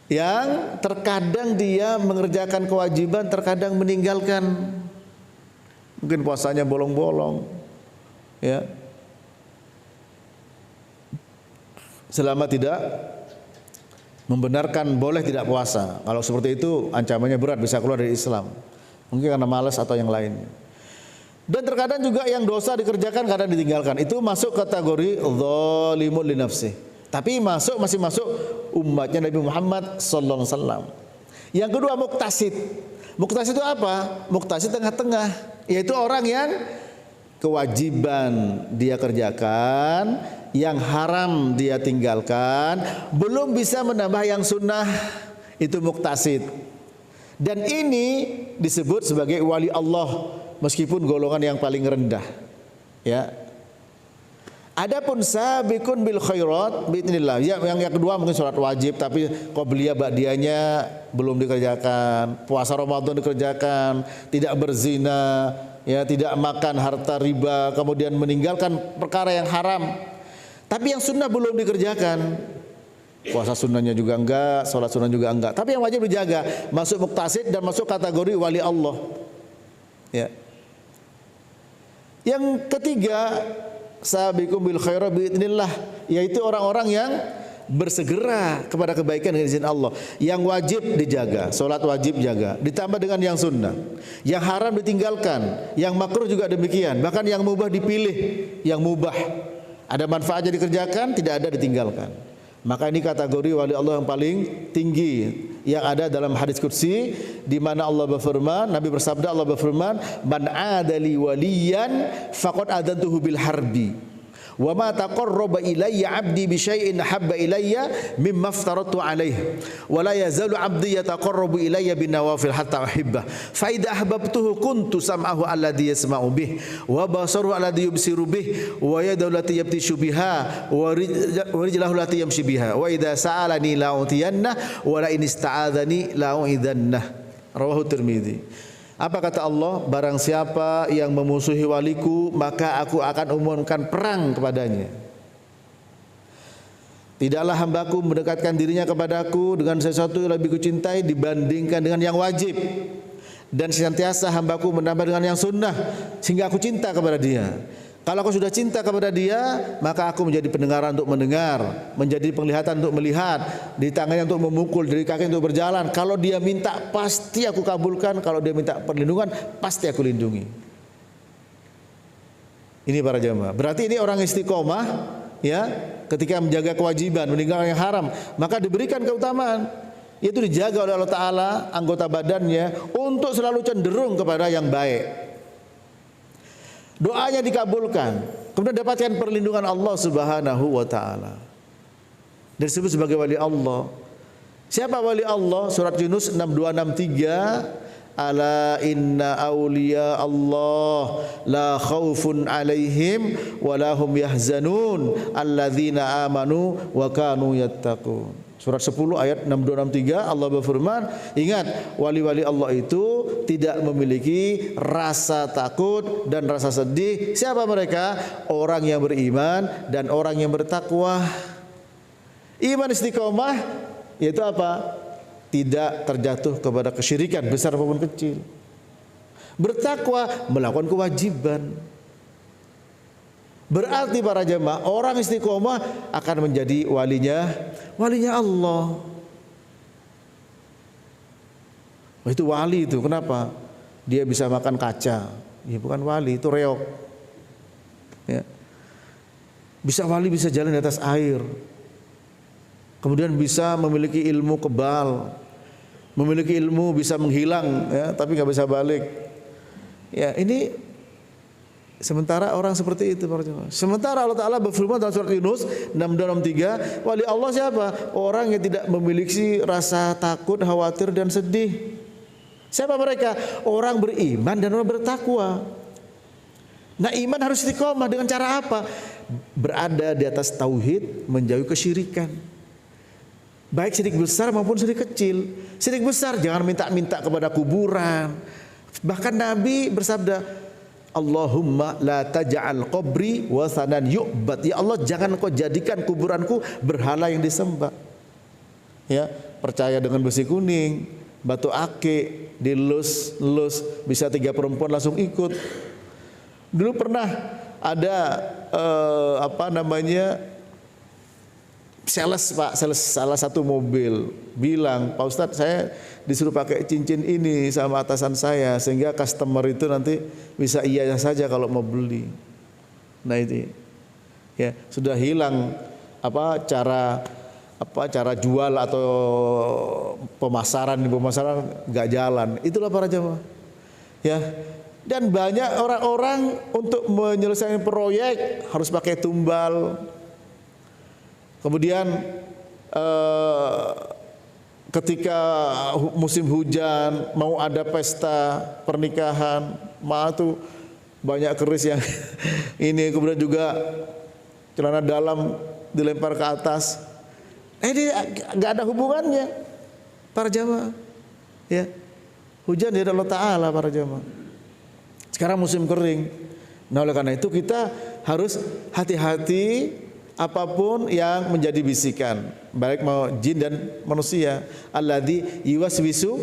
yang terkadang dia mengerjakan kewajiban, terkadang meninggalkan. Mungkin puasanya bolong-bolong, ya, selama tidak membenarkan boleh tidak puasa. Kalau seperti itu ancamannya berat, bisa keluar dari Islam. Mungkin karena malas atau yang lainnya. Dan terkadang juga yang dosa dikerjakan kadang ditinggalkan. Itu masuk kategori zalimun li nafsihi. Tapi masih masuk umatnya Nabi Muhammad sallallahu alaihi wasallam. Yang kedua muqtasid. Muqtasid itu apa? Muqtasid tengah-tengah, yaitu orang yang kewajiban dia kerjakan, yang haram dia tinggalkan, belum bisa menambah yang sunnah, itu muqtasid. Dan ini disebut sebagai wali Allah meskipun golongan yang paling rendah. Ya. Adapun sabiqun bil khairat biidznillah. Yang kedua mungkin salat wajib tapi qobliyah ba'diyahnya belum dikerjakan. Puasa Ramadan dikerjakan, tidak berzina, ya, tidak makan harta riba, kemudian meninggalkan perkara yang haram. Tapi yang sunnah belum dikerjakan. Puasa sunnahnya juga enggak, salat sunnah juga enggak. Tapi yang wajib dijaga, masuk muqtasid dan masuk kategori wali Allah. Ya. Yang ketiga, sabiqum bil khairat biidznillah, yaitu orang-orang yang bersegera kepada kebaikan dengan izin Allah. Yang wajib dijaga, salat wajib jaga, ditambah dengan yang sunnah. Yang haram ditinggalkan, yang makruh juga demikian. Bahkan yang mubah dipilih, yang mubah ada manfaatnya dikerjakan, tidak ada ditinggalkan. Maka ini kategori wali Allah yang paling tinggi yang ada dalam hadis qudsi, di mana Allah berfirman, Nabi bersabda, Allah berfirman, man adali waliyan faqad adantuhu bil harbi wa ma taqarraba ilayya 'abdi bi syai'in habba ilayya mimma aftaratu 'alaihi wa la yazalu 'abdi yataqarrabu ilayya bin nawafil hatta uhibbah fa idza ahbabtuhu kuntu sam'ahu alladhi yasma'u bih wa basaruhu alladhi yubsiru bih wa yadahu allati yabtishu biha wa rijluhu allati yamshi biha wa idza sa'alani la utiyanna wa la in ista'adzani la u'idzannah. Rawahu Tirmidzi. Apa kata Allah? Barang siapa yang memusuhi waliku, maka aku akan umumkan perang kepadanya. Tidaklah hambaku mendekatkan dirinya kepadaku dengan sesuatu yang lebih kucintai dibandingkan dengan yang wajib. Dan senantiasa hambaku menambah dengan yang sunnah, sehingga aku cinta kepada dia. Kalau aku sudah cinta kepada dia, maka aku menjadi pendengaran untuk mendengar, menjadi penglihatan untuk melihat, di tangannya untuk memukul, di kaki untuk berjalan. Kalau dia minta, pasti aku kabulkan. Kalau dia minta perlindungan, pasti aku lindungi. Ini para jamaah. Berarti ini orang istiqomah, ya, ketika menjaga kewajiban, meninggalkan yang haram, maka diberikan keutamaan. Yaitu dijaga oleh Allah Ta'ala anggota badannya untuk selalu cenderung kepada yang baik. Doanya dikabulkan, kemudian dapatkan perlindungan Allah Subhanahu wa taala. Disebut sebagai wali Allah. Siapa wali Allah? Surat Yunus 6263, ala inna awliya Allah la khaufun alaihim wa la hum yahzanun alladzina amanu wa kanu yattaqun. Surat 10 ayat 6263, Allah berfirman, ingat, wali-wali Allah itu tidak memiliki rasa takut dan rasa sedih. Siapa mereka? Orang yang beriman dan orang yang bertakwa. Iman istiqomah yaitu apa? Tidak terjatuh kepada kesyirikan besar maupun kecil. Bertakwa, melakukan kewajiban. Berarti para jemaah, orang istiqomah akan menjadi walinya Allah. Oh, itu wali itu. Kenapa? Dia bisa makan kaca. Ya bukan wali, itu reok. Ya. Bisa wali bisa jalan di atas air. Kemudian bisa memiliki ilmu kebal. Memiliki ilmu bisa menghilang, ya, tapi nggak bisa balik. Ya, ini sementara orang seperti itu para jemaah. Sementara Allah Ta'ala berfirman dalam surat Yunus 6263, wali Allah siapa? Orang yang tidak memiliki rasa takut, khawatir dan sedih. Siapa mereka? Orang beriman dan orang bertakwa. Nah, iman harus istiqomah dengan cara apa? Berada di atas tauhid, menjauhi kesyirikan. Baik syirik besar maupun syirik kecil. Syirik besar jangan minta-minta kepada kuburan. Bahkan Nabi bersabda, Allahumma la taj'al qabri wasanan yu'bad. Ya Allah, jangan kau jadikan kuburanku berhala yang disembah. Ya, percaya dengan besi kuning, batu akik, dilus-lus, bisa 3 perempuan langsung ikut. Dulu pernah ada sales salah satu mobil bilang, Pak Ustadz, saya disuruh pakai cincin ini sama atasan saya sehingga customer itu nanti bisa iya saja kalau mau beli. Nah itu ya sudah hilang cara jual atau pemasaran nggak jalan. Itulah para jemaah. Ya. Dan banyak orang-orang untuk menyelesaikan proyek harus pakai tumbal. Kemudian ketika musim hujan mau ada pesta pernikahan, tuh banyak keris yang ini. Kemudian juga celana dalam dilempar ke atas. Ini nggak ada hubungannya para jamaah. Ya, hujan dari Allah Taala para jamaah. Sekarang musim kering. Nah oleh karena itu kita harus hati-hati apapun yang menjadi bisikan, baik mau jin dan manusia. Alladzi yuwaswisu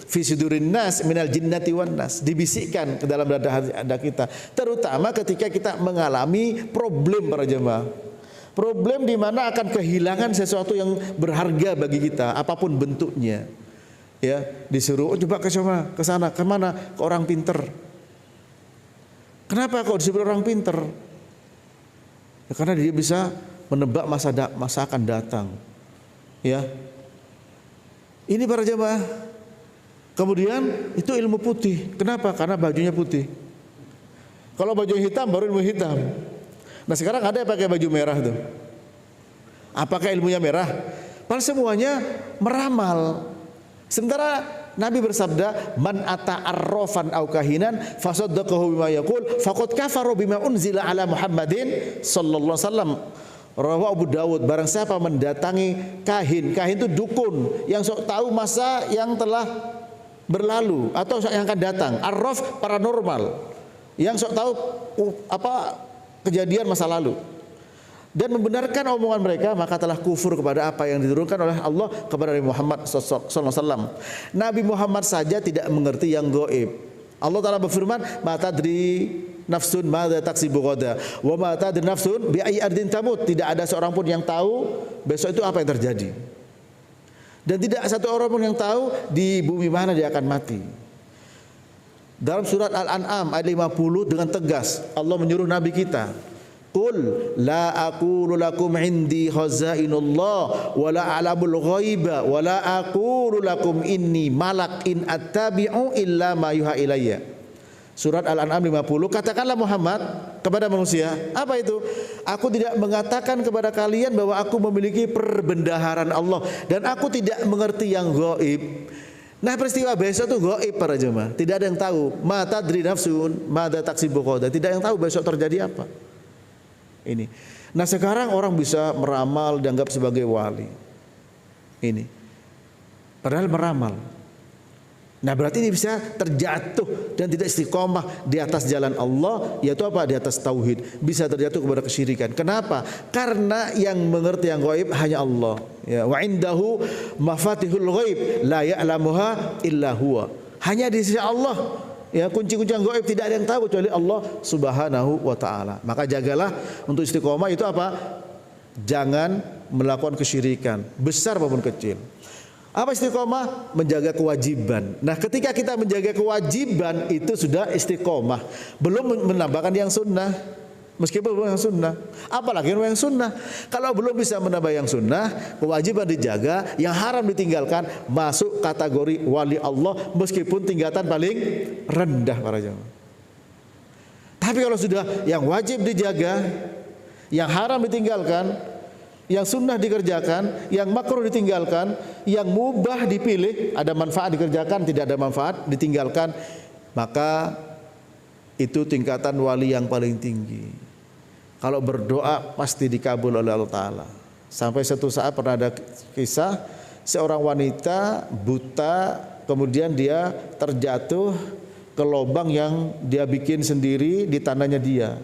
fi sudurin nas minal jinnati wan nas, dibisikkan ke dalam dada kita, terutama ketika kita mengalami problem para jemaah. Problem di mana akan kehilangan sesuatu yang berharga bagi kita, apapun bentuknya. Ya, disuruh coba ke sana, kemana? Ke orang pinter. Kenapa kok disuruh orang pinter? Ya, karena dia bisa menebak masa akan datang. Ya, ini para jemaah. Kemudian itu ilmu putih. Kenapa? Karena bajunya putih. Kalau baju hitam baru ilmu hitam. Nah sekarang ada yang pakai baju merah tuh. Apakah ilmunya merah? Padahal semuanya meramal. Sementara Nabi bersabda, "Man ata arrafan aw kahinan fasaddaqahu bima yaqul faqad kafara bima unzila ala Muhammadin sallallahu alaihi wasallam." Rawahu Abu Dawud, barang siapa mendatangi kahin itu dukun yang sok tahu masa yang telah berlalu atau yang akan datang. Arraf paranormal, yang sok tahu kejadian masa lalu, dan membenarkan omongan mereka, maka telah kufur kepada apa yang diturunkan oleh Allah kepada Nabi Muhammad SAW. Nabi Muhammad saja tidak mengerti yang gaib. Allah Ta'ala berfirman, "Ma tadri nafsun madza taksibu ghadan wa ma tadri nafsun bi ayyi ardin tamut." Tidak ada seorang pun yang tahu besok itu apa yang terjadi. Dan tidak satu orang pun yang tahu di bumi mana dia akan mati. Dalam surat Al-An'am ayat 50 dengan tegas Allah menyuruh Nabi kita, "Qul la aqulu lakum indi khazainullah wa la a'lamul ghaiba wa la aqulu lakum inni malak in attabi'u illa ma yuha ilayya." Surat Al-An'am 50, katakanlah Muhammad kepada manusia, apa itu? Aku tidak mengatakan kepada kalian bahwa aku memiliki perbendaharaan Allah dan aku tidak mengerti yang gaib. Nah peristiwa besok itu gaib para jemaah, tidak ada yang tahu. Ma tadri nafsun madza taksibu ghadan, tidak ada yang tahu besok terjadi apa. Ini. Nah sekarang orang bisa meramal dianggap sebagai wali. Ini. Padahal meramal. Nah berarti ini bisa terjatuh dan tidak istiqomah di atas jalan Allah, yaitu apa? Di atas tauhid. Bisa terjatuh kepada kesyirikan. Kenapa? Karena yang mengerti yang gaib hanya Allah. Ya, wa indahu mafatihul ghaib la ya'lamuha illa huwa. Hanya di sisi Allah. Ya, kunci-kunci yang gaib tidak ada yang tahu kecuali Allah Subhanahu wa taala. Maka jagalah untuk istiqomah itu apa? Jangan melakukan kesyirikan, besar maupun kecil. Apa istiqomah? Menjaga kewajiban. Nah ketika kita menjaga kewajiban itu sudah istiqomah. Belum menambahkan yang sunnah. Meskipun belum yang sunnah, apalagi yang sunnah. Kalau belum bisa menambah yang sunnah, kewajiban dijaga, yang haram ditinggalkan, masuk kategori wali Allah meskipun tingkatan paling rendah para jemaah. Tapi kalau sudah yang wajib dijaga, yang haram ditinggalkan, yang sunnah dikerjakan, yang makruh ditinggalkan, yang mubah dipilih, ada manfaat dikerjakan, tidak ada manfaat ditinggalkan, maka itu tingkatan wali yang paling tinggi. Kalau berdoa pasti dikabul oleh Allah Ta'ala. Sampai suatu saat pernah ada kisah seorang wanita buta, kemudian dia terjatuh ke lubang yang dia bikin sendiri di tanahnya dia.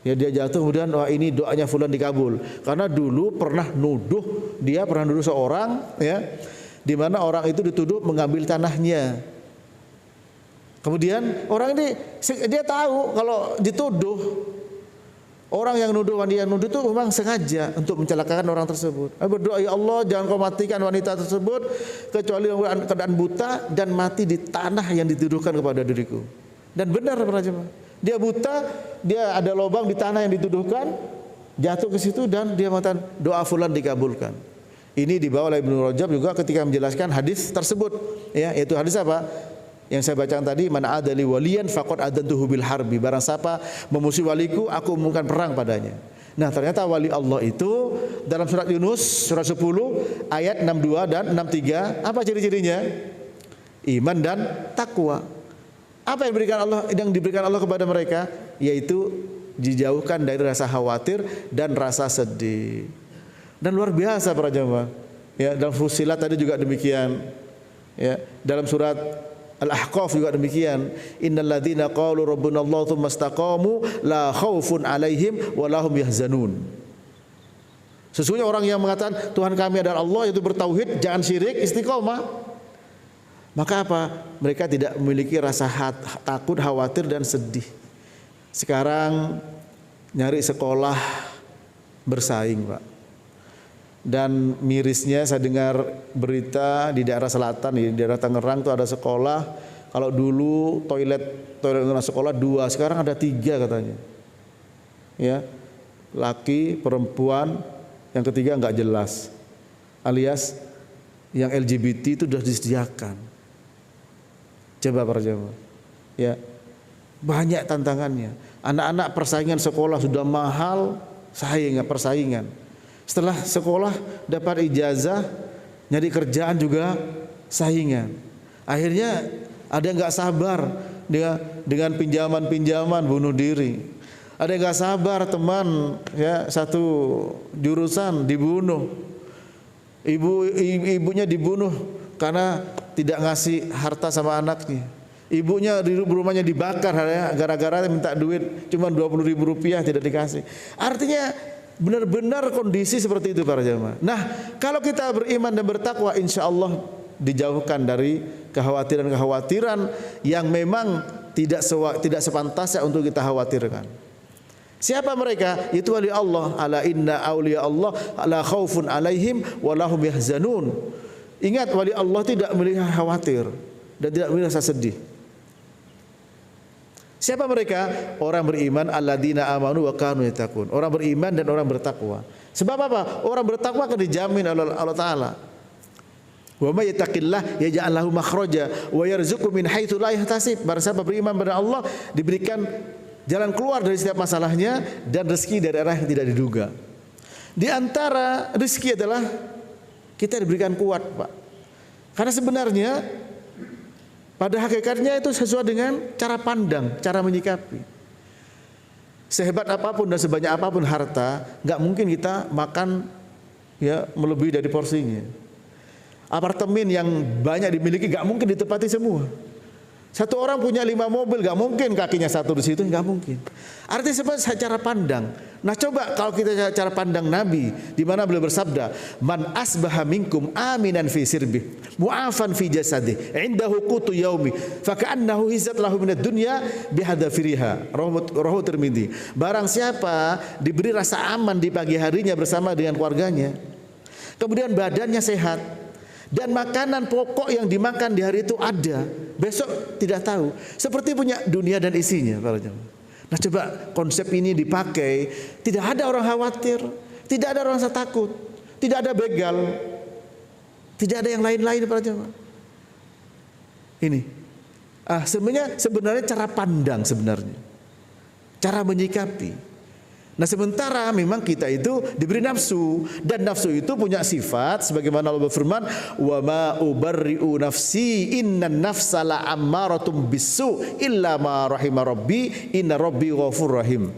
Ya dia jatuh, kemudian wah ini doanya fulan dikabul. Karena dulu pernah nuduh seorang, ya, di mana orang itu dituduh mengambil tanahnya. Kemudian orang ini dia tahu kalau dituduh, orang yang nuduh wanita yang nuduh itu memang sengaja untuk mencelakakan orang tersebut. Berdoa, ya Allah jangan kau matikan wanita tersebut kecuali dalam keadaan buta dan mati di tanah yang dituduhkan kepada diriku. Dan benar para jemaah. Dia buta, dia ada lubang di tanah yang dituduhkan, jatuh ke situ dan dia mengatakan doa fulan dikabulkan. Ini dibawa oleh Ibnu Rajab juga ketika menjelaskan hadis tersebut, ya, yaitu hadis apa? Yang saya bacakan tadi, man adali waliyan faqad adantuhu bil harbi. Barang siapa memusuhi waliku, aku umumkan perang padanya. Nah, ternyata wali Allah itu dalam surat Yunus surat 10 ayat 62 dan 63, apa ciri-cirinya? Iman dan takwa. Apa yang diberikan Allah kepada mereka? Yaitu dijauhkan dari rasa khawatir dan rasa sedih. Dan luar biasa para jamaah. Ya, dalam Fussilat tadi juga demikian. Ya, dalam surat Al-Ahqaf juga demikian. Innal ladzina qalu rabbunallahu tsumma istaqamu la khaufun 'alaihim wa lahum yahzanun. Sesungguhnya orang yang mengatakan Tuhan kami adalah Allah, yaitu bertauhid, jangan syirik, istiqomah. Maka apa? Mereka tidak memiliki rasa takut, khawatir dan sedih. Sekarang nyari sekolah bersaing, Pak. Dan mirisnya saya dengar berita di daerah selatan, di daerah Tangerang itu ada sekolah. Kalau dulu toilet sekolah 2, sekarang ada 3 katanya. Ya, laki, perempuan, yang ketiga nggak jelas. Alias yang LGBT itu sudah disediakan. Coba para jamaah. Ya, banyak tantangannya. Anak-anak persaingan sekolah sudah mahal, persaingan. Setelah sekolah dapat ijazah, nyari kerjaan juga saingan. Akhirnya ada yang nggak sabar dengan pinjaman bunuh diri. Ada yang nggak sabar teman ya satu jurusan dibunuh. Ibunya dibunuh karena tidak ngasih harta sama anaknya. Ibunya di rumahnya dibakar ya, gara-gara minta duit cuma 20.000 rupiah tidak dikasih. Artinya benar-benar kondisi seperti itu para jamaah. Nah, kalau kita beriman dan bertakwa, insya Allah dijauhkan dari kekhawatiran-kekhawatiran yang memang tidak sepantasnya untuk kita khawatirkan. Siapa mereka? Itu wali Allah. Ala inna awliya Allah la khaufun alaihim wa lahum yahzanun. Ingat, wali Allah tidak melihat khawatir dan tidak merasa sedih. Siapa mereka? Orang beriman, alladzina amanu wa kanu yattaqun. Orang beriman dan orang bertakwa. Sebab apa? Orang bertakwa akan dijamin oleh Allah Ta'ala. Wa may yattaqillah yaj'al lahu makhraja wa yarzuqhu min haitsu la yahtasib. Barang siapa beriman pada Allah, diberikan jalan keluar dari setiap masalahnya dan rezeki dari arah yang tidak diduga. Di antara rezeki adalah kita diberikan kuat, Pak. Karena sebenarnya pada hakikatnya itu sesuai dengan cara pandang, cara menyikapi. Sehebat apapun dan sebanyak apapun harta, nggak mungkin kita makan ya melebihi dari porsinya. Apartemen yang banyak dimiliki nggak mungkin ditempati semua. Satu orang punya 5 mobil, nggak mungkin kakinya satu di situ, nggak mungkin. Artinya sebenarnya cara pandang. Nah, coba kalau kita cara pandang Nabi, di mana beliau bersabda, "Man asbaha minkum aminan fi sirbi, mu'afan fi jasadi, indahu qutu yaumi, fa ka'annahu hizat lahu minad dunya bihadafiriha." Rawahu Tirmidzi. Barang siapa diberi rasa aman di pagi harinya bersama dengan keluarganya, kemudian badannya sehat, dan makanan pokok yang dimakan di hari itu ada, besok tidak tahu, seperti punya dunia dan isinya para jemaah. Nah, coba konsep ini dipakai, tidak ada orang khawatir, tidak ada orang rasa takut, tidak ada begal, tidak ada yang lain-lain para jemaah. Ini sebenarnya cara pandang, sebenarnya cara menyikapi. Nah, sementara memang kita itu diberi nafsu, dan nafsu itu punya sifat sebagaimana Allah berfirman, wa ma ubarri'u nafsi innan nafsa la ammaratum bisu illa ma rahima rabbi inna rabbi ghafur rahim.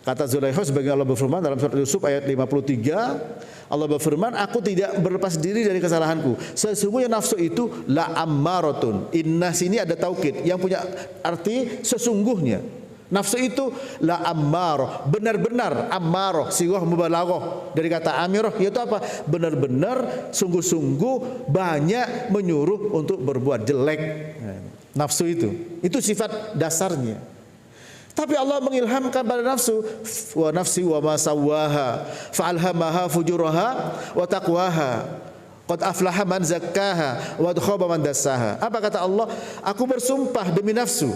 Kata Zulaikha sebagaimana Allah berfirman dalam surat Yusuf ayat 53, Allah berfirman, aku tidak berlepas diri dari kesalahanku. Sesungguhnya nafsu itu la ammaratun. Inna sini ada taukid yang punya arti sesungguhnya. Nafsu itu la ammarah, benar-benar ammarah, sighah mubalaghah dari kata amirah, yaitu apa? Benar-benar sungguh-sungguh banyak menyuruh untuk berbuat jelek. Nafsu itu sifat dasarnya. Tapi Allah mengilhamkan pada nafsu, wa nafsi wa ma sawwaha fa'alhamaha fujuraha wa taqwaha. Qad aflaha man zakkaha wa khaba man dassaha. Apa kata Allah? Aku bersumpah demi nafsu,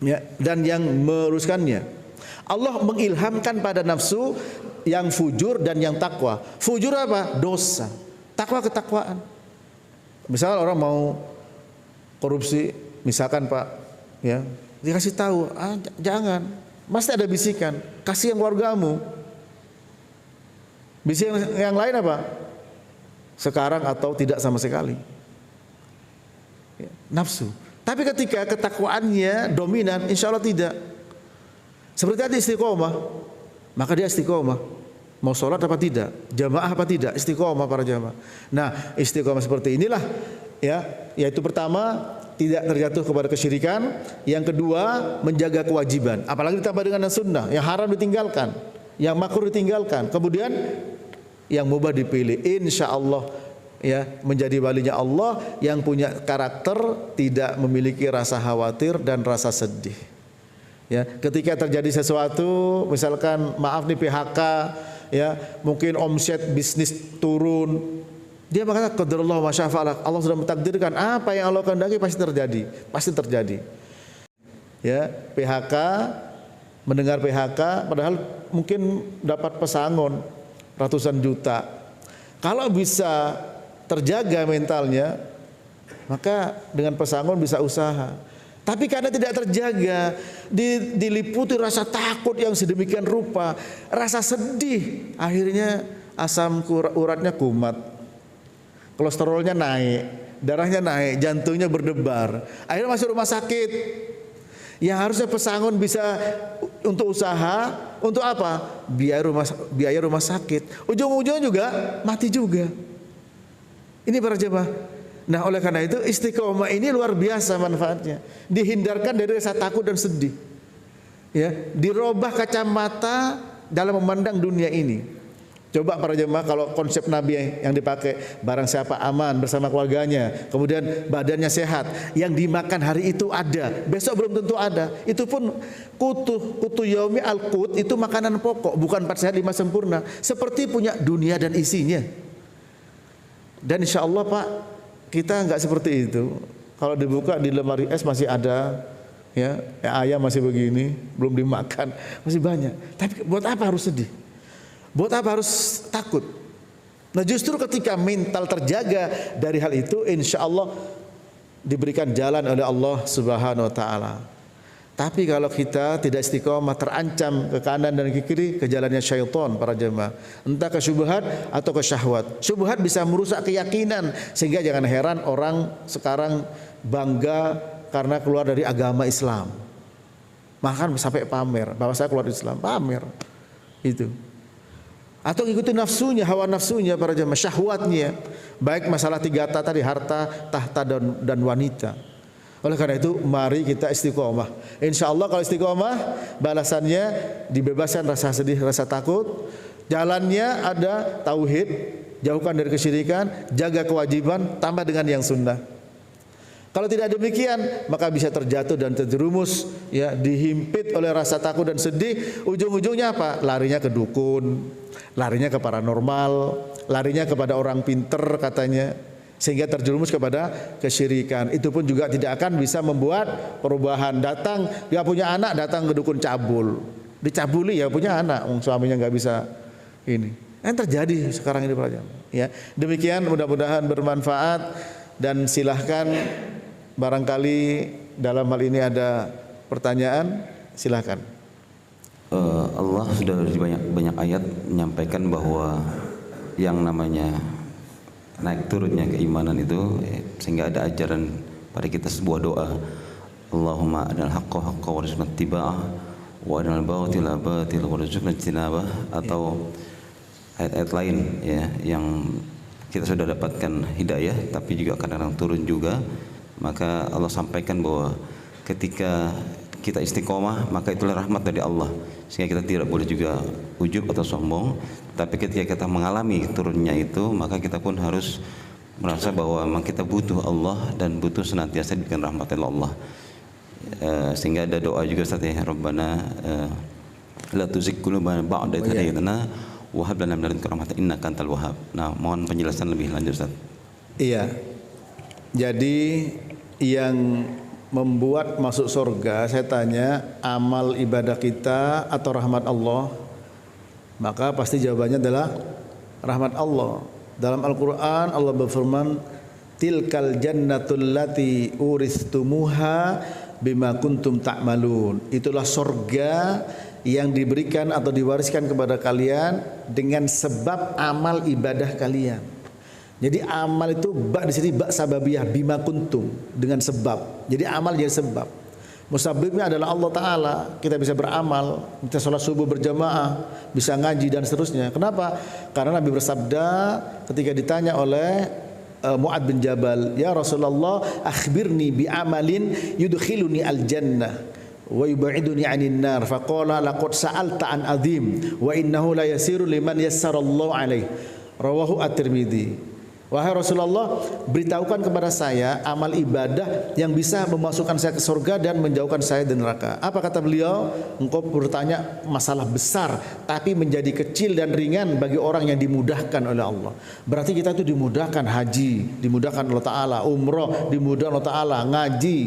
ya, dan yang meluruskannya. Allah mengilhamkan pada nafsu yang fujur dan yang takwa. Fujur apa? Dosa. Takwa ketakwaan. Misalnya orang mau korupsi, misalkan Pak, ya, dikasih tahu, jangan. Pasti ada bisikan, kasih yang keluargamu. Bisikan yang lain apa? Sekarang atau tidak sama sekali. Ya, nafsu. Tapi ketika ketakwaannya dominan, insya Allah tidak. Seperti tadi istiqomah, maka dia istiqomah. Mau sholat apa tidak, jamaah apa tidak, istiqomah para jamaah. Nah, istiqomah seperti inilah ya, yaitu pertama tidak terjatuh kepada kesyirikan, yang kedua menjaga kewajiban, apalagi ditambah dengan sunnah, yang haram ditinggalkan, yang makruh ditinggalkan, kemudian yang mubah dipilih. Insya Allah ya, menjadi walinya Allah yang punya karakter tidak memiliki rasa khawatir dan rasa sedih. Ya, ketika terjadi sesuatu, misalkan maaf nih PHK, ya mungkin omset bisnis turun, dia mengatakan qadarullah wa syafa'ala, Allah sudah mentakdirkan apa yang Allah kehendaki pasti terjadi, pasti terjadi. Ya, PHK, mendengar PHK, padahal mungkin dapat pesangon ratusan juta. Kalau bisa terjaga mentalnya, maka dengan pesangon bisa usaha. Tapi karena tidak terjaga, diliputi rasa takut yang sedemikian rupa, rasa sedih, akhirnya asam uratnya kumat, kolesterolnya naik, darahnya naik, jantungnya berdebar, akhirnya masuk rumah sakit. Yang harusnya pesangon bisa untuk usaha, untuk apa? Biaya rumah sakit. Ujung-ujungnya juga mati juga. Ini para jemaah. Nah, oleh karena itu istiqomah ini luar biasa manfaatnya. Dihindarkan dari rasa takut dan sedih. Ya, dirubah kacamata dalam memandang dunia ini. Coba para jemaah, kalau konsep Nabi yang dipakai, barang siapa aman bersama keluarganya, kemudian badannya sehat, yang dimakan hari itu ada, besok belum tentu ada. Itu pun kutu yaumi al-qut itu makanan pokok, bukan 4 sehat 5 sempurna. Seperti punya dunia dan isinya. Dan insya Allah Pak, kita enggak seperti itu. Kalau dibuka di lemari es masih ada, ya ayam masih begini, belum dimakan, masih banyak. Tapi buat apa harus sedih? Buat apa harus takut? Nah, justru ketika mental terjaga dari hal itu, insya Allah diberikan jalan oleh Allah Subhanahu Wa Taala. Tapi kalau kita tidak istiqomah, terancam ke kanan dan ke kiri, ke jalannya syaitan para jemaah, entah ke syubhat atau ke syahwat. Syubhat bisa merusak keyakinan, sehingga jangan heran orang sekarang bangga karena keluar dari agama Islam, bahkan sampai pamer bahwa saya keluar dari Islam, pamer itu. Atau ikuti nafsunya, hawa nafsunya para jemaah, syahwatnya, baik masalah 3 tadi, harta, tahta dan wanita. Oleh karena itu mari kita istiqomah. Insya Allah kalau istiqomah, balasannya dibebaskan rasa sedih, rasa takut. Jalannya ada tauhid, jauhkan dari kesyirikan, jaga kewajiban, tambah dengan yang sunnah. Kalau tidak demikian, maka bisa terjatuh dan terjerumus, ya, dihimpit oleh rasa takut dan sedih. Ujung-ujungnya apa? Larinya ke dukun, larinya ke paranormal, larinya kepada orang pinter katanya, sehingga terjerumus kepada kesyirikan. Itu pun juga tidak akan bisa membuat perubahan. Datang, dia punya anak, datang ke dukun cabul, dicabuli, ya punya anak, suaminya nggak bisa ini. Yang terjadi sekarang ini Pak. Ya, demikian, mudah-mudahan bermanfaat, dan silahkan barangkali dalam hal ini ada pertanyaan, silahkan. Allah sudah di banyak ayat menyampaikan bahwa yang namanya naik turunnya keimanan itu, sehingga ada ajaran pada kita sebuah doa, Allahumma adal haqqa haqqa warzuqna ittiba'ah wa adal batila batila warzuqna ijtinabah, atau ayat-ayat lain ya yang kita sudah dapatkan hidayah tapi juga kadang-kadang turun juga. Maka Allah sampaikan bahwa ketika kita istiqomah, maka itulah rahmat dari Allah, sehingga kita tidak boleh juga ujub atau sombong. Tapi ketika kita mengalami turunnya itu, maka kita pun harus merasa bahwa memang kita butuh Allah dan butuh senantiasa diberikan rahmat dari Allah. Sehingga ada doa juga Ustaz ya, Rabbana la tuzigh qulubana ba'da idh hadaytana wa hab lana min ladunka rahmatan innaka antal wahhab. Nah, mohon penjelasan lebih lanjut Ustaz. Iya. Jadi yang membuat masuk surga, saya tanya, amal ibadah kita atau rahmat Allah? Maka pasti jawabannya adalah rahmat Allah. Dalam Al-Quran Allah berfirman, tilkal jannatul lati uristumuha bima kuntum ta'malun. Itulah surga yang diberikan atau diwariskan kepada kalian dengan sebab amal ibadah kalian. Jadi amal itu bak di sini bak sababiyah, bima kuntum, dengan sebab. Jadi amal jadi sebab. Musabbibnya adalah Allah Ta'ala. Kita bisa beramal, kita sholat subuh berjamaah, bisa ngaji dan seterusnya. Kenapa? Karena Nabi bersabda ketika ditanya oleh Mu'ad bin Jabal, "Ya Rasulullah, akhbirni bi amalin yudkhiluni al-jannah wa yub'iduni 'anil nar." Faqala laqad sa'alta an azim wa innahu la yasiru liman yassarallahu alaihi. Rawahu At-Tirmidzi. Wahai Rasulullah, beritahukan kepada saya amal ibadah yang bisa memasukkan saya ke surga dan menjauhkan saya dari neraka. Apa kata beliau? Engkau bertanya masalah besar tapi menjadi kecil dan ringan bagi orang yang dimudahkan oleh Allah. Berarti kita itu dimudahkan haji, dimudahkan Allah Ta'ala, umroh, dimudahkan Allah Ta'ala, ngaji,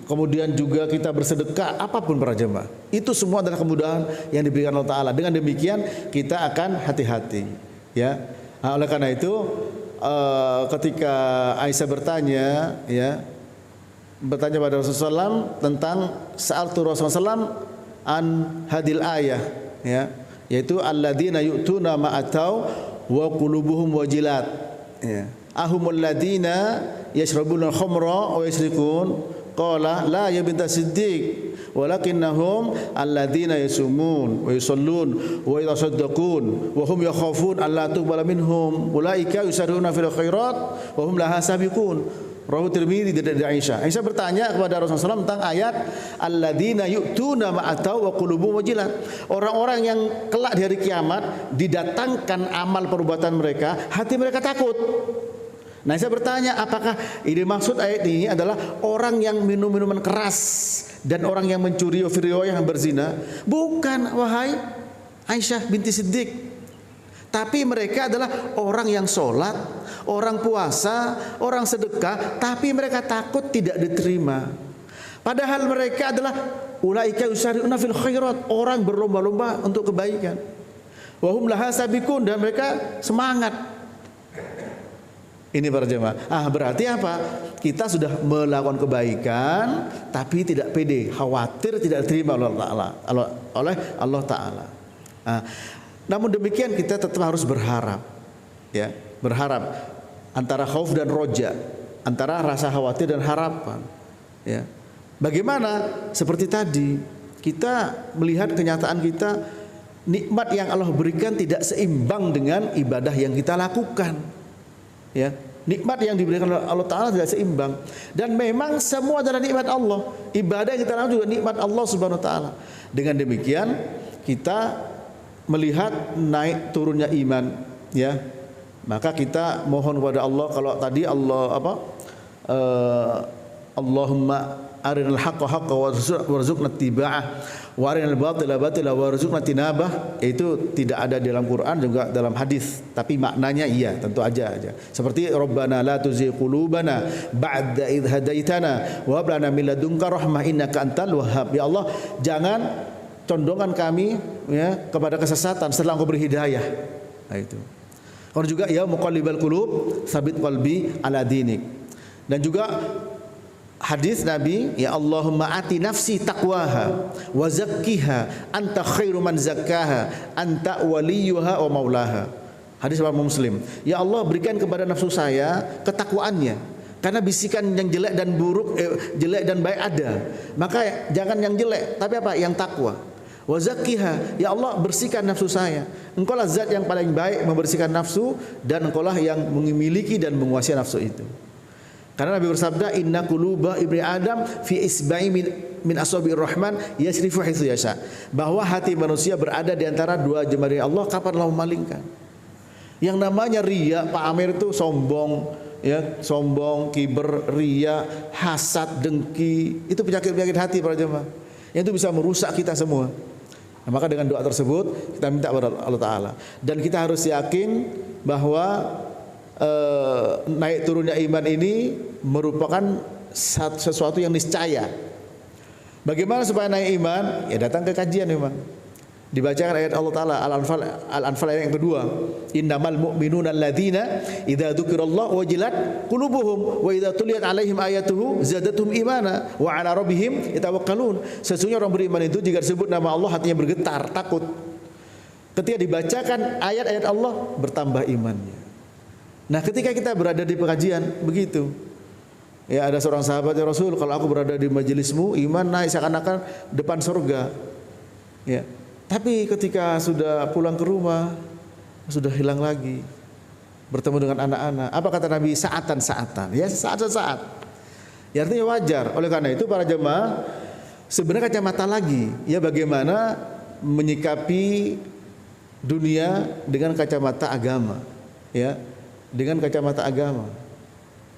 kemudian juga kita bersedekah, apapun para jemaah. Itu semua adalah kemudahan yang diberikan Allah Ta'ala. Dengan demikian kita akan hati-hati. Ya. Nah, oleh karena itu ketika Aisyah bertanya pada Rasulullah SAW tentang sa'altu Rasulullah SAW an hadil ayah, ya, yaitu alladzina yu'tuna ma atau wa qulubuhum wajilat, ya, ahumul ladzina yashrabuna al-khamra wa yasrikun, qala la ya binta Siddiq walakinnahum alladzina yasumun wa yusallun wa yatasaddaqun wa hum yakhafun alla tuqbala minhum ulaika yusarruna fil khairat wa hum laha sabiqun. Rawahu Tirmidzi dari Aisyah. Aisyah bertanya kepada Rasulullah SAW tentang ayat alladzina yu'tuna ma atau wa qulubuhum wajilat. Orang-orang yang kelak di hari kiamat didatangkan amal perbuatan mereka, hati mereka takut. Nah, saya bertanya, apakah ini maksud ayat ini adalah orang yang minum minuman keras dan orang yang mencuri yang berzina? Bukan, wahai Aisyah binti Siddiq. Tapi mereka adalah orang yang sholat, orang puasa, orang sedekah, tapi mereka takut tidak diterima. Padahal mereka adalah ulaika yusari'una fil khairat, orang berlomba-lomba untuk kebaikan. Wa hum laha sabiqun, dan mereka semangat. Ini para jemaah. Berarti apa? Kita sudah melakukan kebaikan tapi tidak pede, khawatir tidak diterima oleh Allah Ta'ala. Namun demikian kita tetap harus berharap, ya, berharap antara khauf dan roja, antara rasa khawatir dan harapan, ya. Bagaimana? Seperti tadi kita melihat kenyataan kita, nikmat yang Allah berikan tidak seimbang dengan ibadah yang kita lakukan. Ya, nikmat yang diberikan oleh Allah Ta'ala tidak seimbang. Dan memang semua adalah nikmat Allah. Ibadah yang kita lakukan juga nikmat Allah Subhanahu Wa Ta'ala. Dengan demikian kita melihat naik turunnya iman, ya, maka kita mohon kepada Allah. Kalau tadi Allah Allahumma arinal haqqa haqqa warzuqna ittiba'ah wa arinal batila batila warzuqna tinabah, itu tidak ada dalam Quran juga dalam hadis, tapi maknanya iya, tentu aja. Seperti Rabbana la tuzigh qulubana ba'da idh hadaitana wa hab lana min ladunka rahmah innaka antal wahhab. Ya Allah, jangan condongkan kami, ya, kepada kesesatan setelah Engkau beri hidayah. Nah, itu. Kemudian juga ya muqallibal qulub tsabit qalbi ala dinik. Dan juga hadis Nabi, ya Allahumma ati nafsi taqwaha wa zakkiha anta khairu man zakkaha anta waliyuha wa maulaha. Hadis Imam Muslim. Ya Allah, berikan kepada nafsu saya ketakwaannya, karena bisikan yang jelek dan buruk, jelek dan baik ada. Maka jangan yang jelek, tapi apa? Yang takwa. Wa zakkiha, ya Allah, bersihkan nafsu saya. Engkau lah zat yang paling baik membersihkan nafsu, dan Engkau lah yang memiliki dan menguasai nafsu itu. Karena Nabi bersabda, inna quluba ibni Adam fi isba'i min asabi'ir rahman yasrifu haitsu yasha. Bahwa hati manusia berada di antara dua jemari Allah kapan Allah memalingkan. Yang namanya riya, pamer itu sombong, ya, sombong, kiber, riya, hasad, dengki, itu penyakit-penyakit hati para jemaah. Yang itu bisa merusak kita semua. Nah, maka dengan doa tersebut kita minta kepada Allah Ta'ala. Dan kita harus yakin bahwa naik turunnya iman ini merupakan sesuatu yang niscaya. Bagaimana supaya naik iman? Ya datang ke kajian memang. Dibacakan ayat Allah Ta'ala Al-Anfal ayat yang kedua, innamal mu'minuna alladzina idza dzukirallahu wajilat qulubuhum wa idza tuliyat alaihim ayatuhu zadatuhum imana wa ala rabbihim yatawakkalun. Sesungguhnya orang beriman itu jika disebut nama Allah hatinya bergetar, takut. Ketika dibacakan ayat-ayat Allah bertambah imannya. Nah, ketika kita berada di pengajian begitu, Ya, ada seorang sahabat ya Rasul, kalau aku berada di majelismu, iman naik seakan-akan depan surga. Ya. Tapi ketika sudah pulang ke rumah, sudah hilang lagi. Bertemu dengan anak-anak. Apa kata Nabi? Saatan-saatan. Ya, saat-saat. Ya, artinya wajar. Oleh karena itu para jemaah, sebenarnya kacamata lagi. Ya, bagaimana menyikapi dunia dengan kacamata agama. Ya, dengan kacamata agama.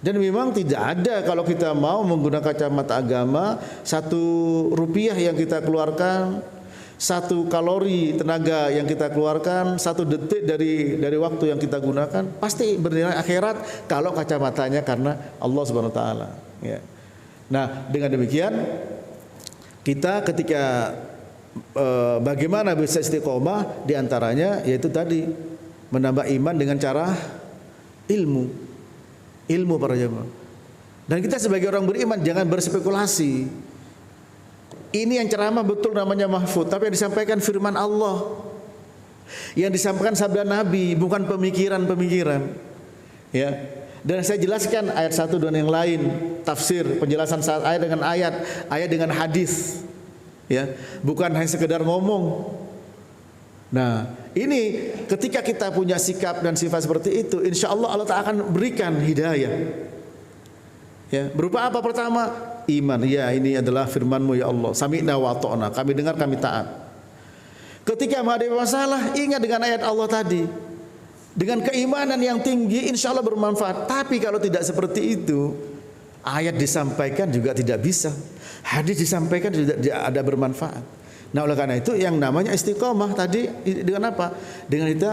Dan memang tidak ada kalau kita mau menggunakan kacamata agama, 1 rupiah yang kita keluarkan, 1 kalori tenaga yang kita keluarkan, 1 detik dari waktu yang kita gunakan pasti bernilai akhirat kalau kacamatanya karena Allah Subhanahu wa taala, ya. Nah, dengan demikian kita ketika bagaimana bisa istiqomah, diantaranya yaitu tadi menambah iman dengan cara ilmu para jemaah. Dan kita sebagai orang beriman jangan berspekulasi. Ini yang ceramah betul namanya mahfud, tapi yang disampaikan firman Allah, yang disampaikan sabda Nabi, bukan pemikiran-pemikiran. Ya. Dan saya jelaskan ayat satu dan yang lain, tafsir, penjelasan saat ayat dengan ayat dengan hadis. Ya, bukan hanya sekedar ngomong. Nah, ini ketika kita punya sikap dan sifat seperti itu, insya Allah Allah Ta'ala akan berikan hidayah. Ya, berupa apa? Pertama, iman. Ya, ini adalah firman-Mu ya Allah. Sami'na wa ata'na. Kami dengar, kami taat. Ketika menghadapi masalah, ingat dengan ayat Allah tadi. Dengan keimanan yang tinggi, insya Allah bermanfaat. Tapi kalau tidak seperti itu, ayat disampaikan juga tidak bisa. Hadis disampaikan juga tidak ada bermanfaat. Nah, oleh karena itu yang namanya istiqomah tadi dengan apa? Dengan kita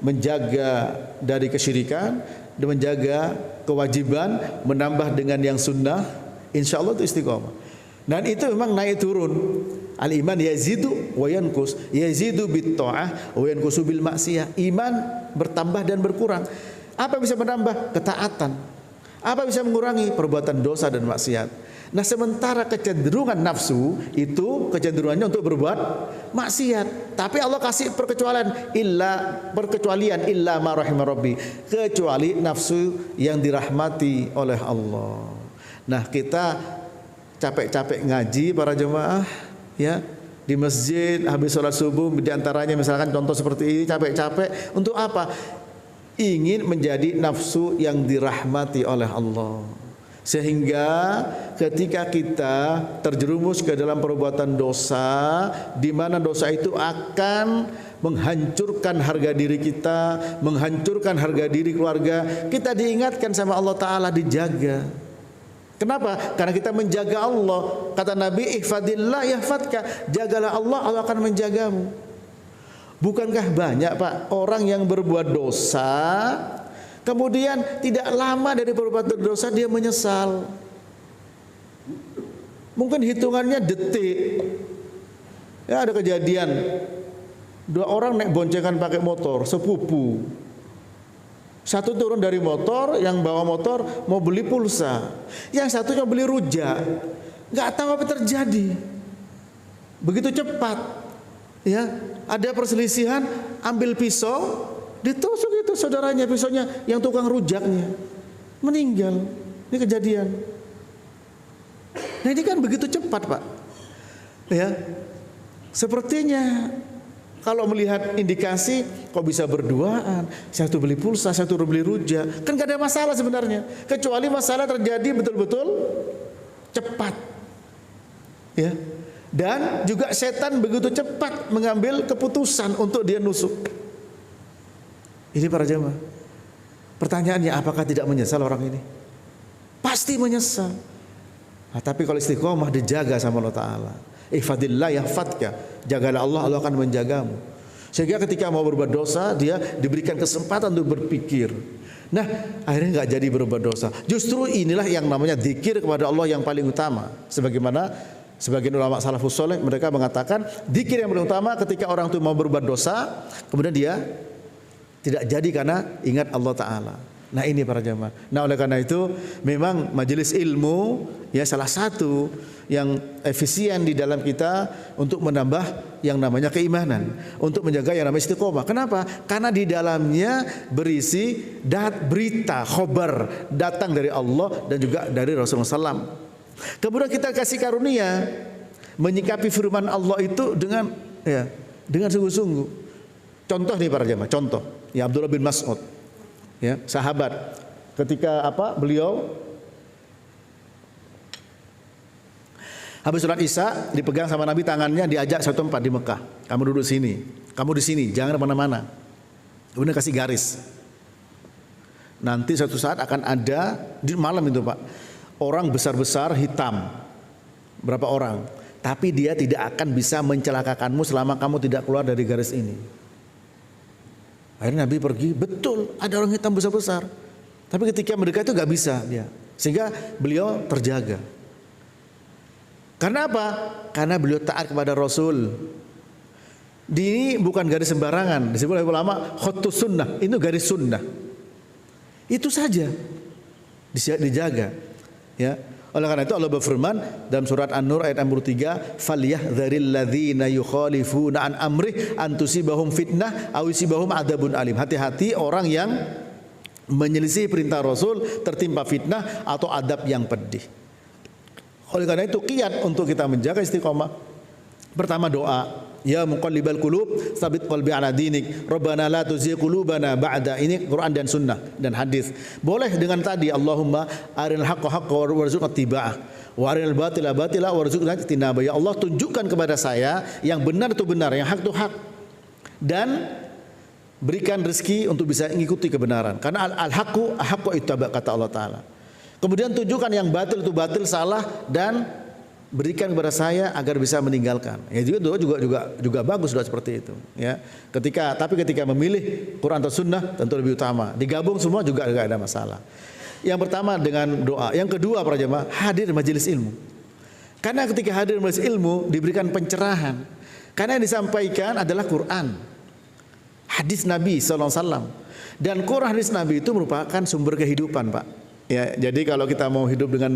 menjaga dari kesyirikan, dan menjaga kewajiban, menambah dengan yang sunnah, insya Allah itu istiqomah. Dan itu memang naik turun. Al-iman yazidu wa yankus, yazidu bit ta'ah wa yankusu bil maksiyah. Iman bertambah dan berkurang. Apa bisa menambah? Ketaatan. Apa bisa mengurangi? Perbuatan dosa dan maksiat. Nah, sementara kecenderungan nafsu itu kecenderungannya untuk berbuat maksiat. Tapi Allah kasih perkecualian illa ma rahimah rabbi, kecuali nafsu yang dirahmati oleh Allah. Nah, kita capek-capek ngaji para jemaah, ya, di masjid habis sholat subuh, di antaranya misalkan contoh seperti ini, capek-capek untuk apa? Ingin menjadi nafsu yang dirahmati oleh Allah. Sehingga ketika kita terjerumus ke dalam perbuatan dosa, di mana dosa itu akan menghancurkan harga diri kita, menghancurkan harga diri keluarga, kita diingatkan sama Allah Ta'ala dijaga. Kenapa? Karena kita menjaga Allah. Kata Nabi, ihfadillah yahfadka, jagalah Allah, Allah akan menjagamu. Bukankah banyak Pak orang yang berbuat dosa, kemudian tidak lama dari perbuatan dosa dia menyesal. Mungkin hitungannya detik. Ya, ada kejadian 2 orang naik boncengan pakai motor, sepupu. Satu turun dari motor, yang bawa motor mau beli pulsa, yang satunya beli rujak. Nggak tahu apa terjadi. Begitu cepat, ya, ada perselisihan, ambil pisau, ditusuk itu saudaranya, pisaunya yang tukang rujaknya, meninggal. Ini kejadian. Nah, ini kan begitu cepat Pak. Ya, sepertinya kalau melihat indikasi kok bisa berduaan, satu beli pulsa, satu beli rujak, kan gak ada masalah sebenarnya, kecuali masalah terjadi betul-betul cepat. Ya. Dan juga setan begitu cepat mengambil keputusan untuk dia nusuk. Ini para jemaah, pertanyaannya apakah tidak menyesal orang ini? Pasti menyesal. Nah, tapi kalau istiqomah dijaga sama Allah Ta'ala, ihfadillah yahfadka, jagalah Allah, Allah akan menjagamu. Sehingga ketika mau berbuat dosa, dia diberikan kesempatan untuk berpikir. Nah, akhirnya nggak jadi berbuat dosa. Justru inilah yang namanya zikir kepada Allah yang paling utama. Sebagaimana sebagian ulama salafus soleh mereka mengatakan, zikir yang paling utama ketika orang itu mau berbuat dosa, kemudian dia tidak jadi karena ingat Allah Ta'ala. Nah ini para jamaah. Nah oleh karena itu memang majelis ilmu ya salah satu yang efisien di dalam kita untuk menambah yang namanya keimanan, untuk menjaga yang namanya istiqomah. Kenapa? Karena di dalamnya berisi berita, khobar datang dari Allah dan juga dari Rasulullah SAW. Kemudian kita kasih karunia menyikapi firman Allah itu dengan sungguh-sungguh. Contoh nih para jamaah, contoh ya Abdullah bin Mas'ud. Ya, sahabat ketika beliau habis sholat Isya dipegang sama Nabi tangannya, diajak satu tempat di Mekah. Kamu duduk sini, kamu di sini, jangan kemana-mana. Kemudian kasih garis. Nanti suatu saat akan ada di malam itu Pak, orang besar-besar hitam, berapa orang, tapi dia tidak akan bisa mencelakakanmu selama kamu tidak keluar dari garis ini. Akhirnya Nabi pergi, betul ada orang hitam besar-besar. Tapi ketika mendekat itu gak bisa dia. Sehingga beliau terjaga. Karena apa? Karena beliau taat kepada Rasul. Ini bukan garis sembarangan. Disebut oleh ulama khutus sunnah. Itu garis sunnah. Itu saja dijaga. Ya. Oleh karena itu Allah berfirman dalam surat An-Nur ayat 63, "Falyahdharil ladzina yukhalifuna an amrih an tusibahum fitnah aw yusibahum adzabun alim." Hati-hati orang yang menyelisih perintah Rasul tertimpa fitnah atau adab yang pedih. Oleh karena itu kiat untuk kita menjaga istiqomah. Pertama doa. Ya muqallibal qulub, tsabit qalbi ala dinik. Rabbana la tuzigh qulubana ba'da. Ini Quran dan sunnah dan hadis. Boleh dengan tadi Allahumma arinal haqqa haqqan warzuqna ittiba'ah wa arinal batila batila warzuqna ijtinabah. Ya Allah, tunjukkan kepada saya yang benar itu benar, yang hak itu hak. Dan berikan rezeki untuk bisa mengikuti kebenaran. Karena al-haqqu ahqqu ittaba kata Allah taala. Kemudian tunjukkan yang batil itu batil, salah, dan berikan kepada saya agar bisa meninggalkan. Ya juga bagus doa seperti itu. Ya, tapi ketika memilih Quran atau Sunnah tentu lebih utama. Digabung semua juga tidak ada masalah. Yang pertama dengan doa. Yang kedua para jemaah, hadir majelis ilmu. Karena ketika hadir majelis ilmu diberikan pencerahan. Karena yang disampaikan adalah Quran, hadis Nabi SAW. Dan Quran hadis Nabi itu merupakan sumber kehidupan Pak. Ya, jadi kalau kita mau hidup dengan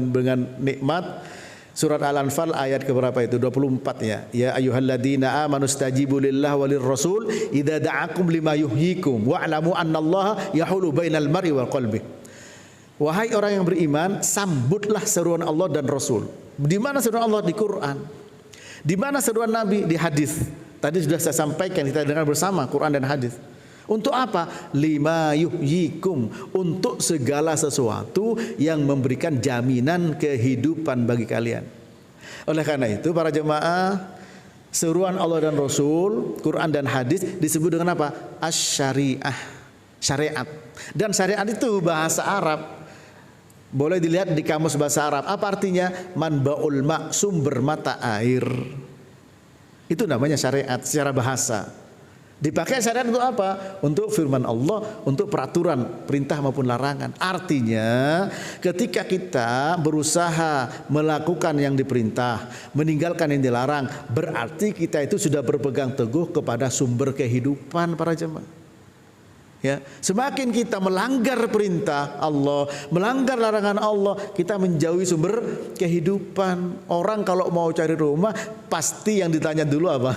nikmat, surat Al-Anfal ayat keberapa itu? 24 ya. Ya ayyuhalladzina amanu stajibu lillahi walir rasul idza da'akum lima yuhyikum wa'lamu annallaha yahulu bainal mar'i wal qalbi. Wahai orang yang beriman, sambutlah seruan Allah dan Rasul. Di mana seruan Allah? Di Quran. Di mana seruan Nabi? Di hadis. Tadi sudah saya sampaikan, kita dengar bersama Quran dan hadis. Untuk apa? Lima yuhyikum, untuk segala sesuatu yang memberikan jaminan kehidupan bagi kalian. Oleh karena itu para jemaah, seruan Allah dan Rasul, Quran dan hadis disebut dengan apa? Asy-syariah, syariat. Dan syariat itu bahasa Arab. Boleh dilihat di kamus bahasa Arab. Apa artinya? Manbaul ma', sumber mata air. Itu namanya syariat secara bahasa. Dipakai syariat untuk apa? Untuk firman Allah, untuk peraturan, perintah maupun larangan. Artinya ketika kita berusaha melakukan yang diperintah, meninggalkan yang dilarang, berarti kita itu sudah berpegang teguh kepada sumber kehidupan para jemaah. Ya, semakin kita melanggar perintah Allah, melanggar larangan Allah, kita menjauhi sumber kehidupan. Orang kalau mau cari rumah, pasti yang ditanya dulu apa?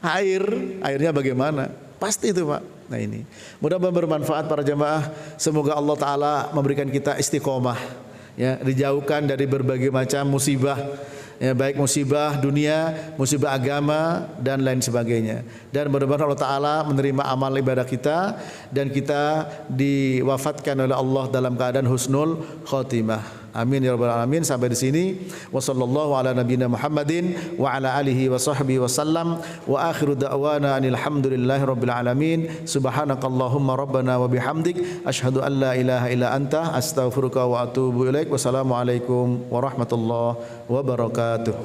Airnya bagaimana? Pasti itu Pak. Nah ini, mudah-mudahan bermanfaat para jemaah. Semoga Allah Ta'ala memberikan kita istiqomah, ya, dijauhkan dari berbagai macam musibah, ya, baik musibah dunia, musibah agama dan lain sebagainya. Dan mudah-mudahan Allah Ta'ala menerima amal ibadah kita dan kita diwafatkan oleh Allah dalam keadaan husnul khotimah. Amin ya rabbal alamin. Sampai di sini. Wassallallahu ala nabiyina Muhammadin wa ala alihi wa sahbihi wasallam. Wa akhiru da'wana anil hamdulillahi rabbil alamin. Subhanakallahumma rabbana wa bihamdik asyhadu an la ilaha illa anta astaghfiruka wa atubu ilaik. Wassalamualaikum warahmatullahi wabarakatuh.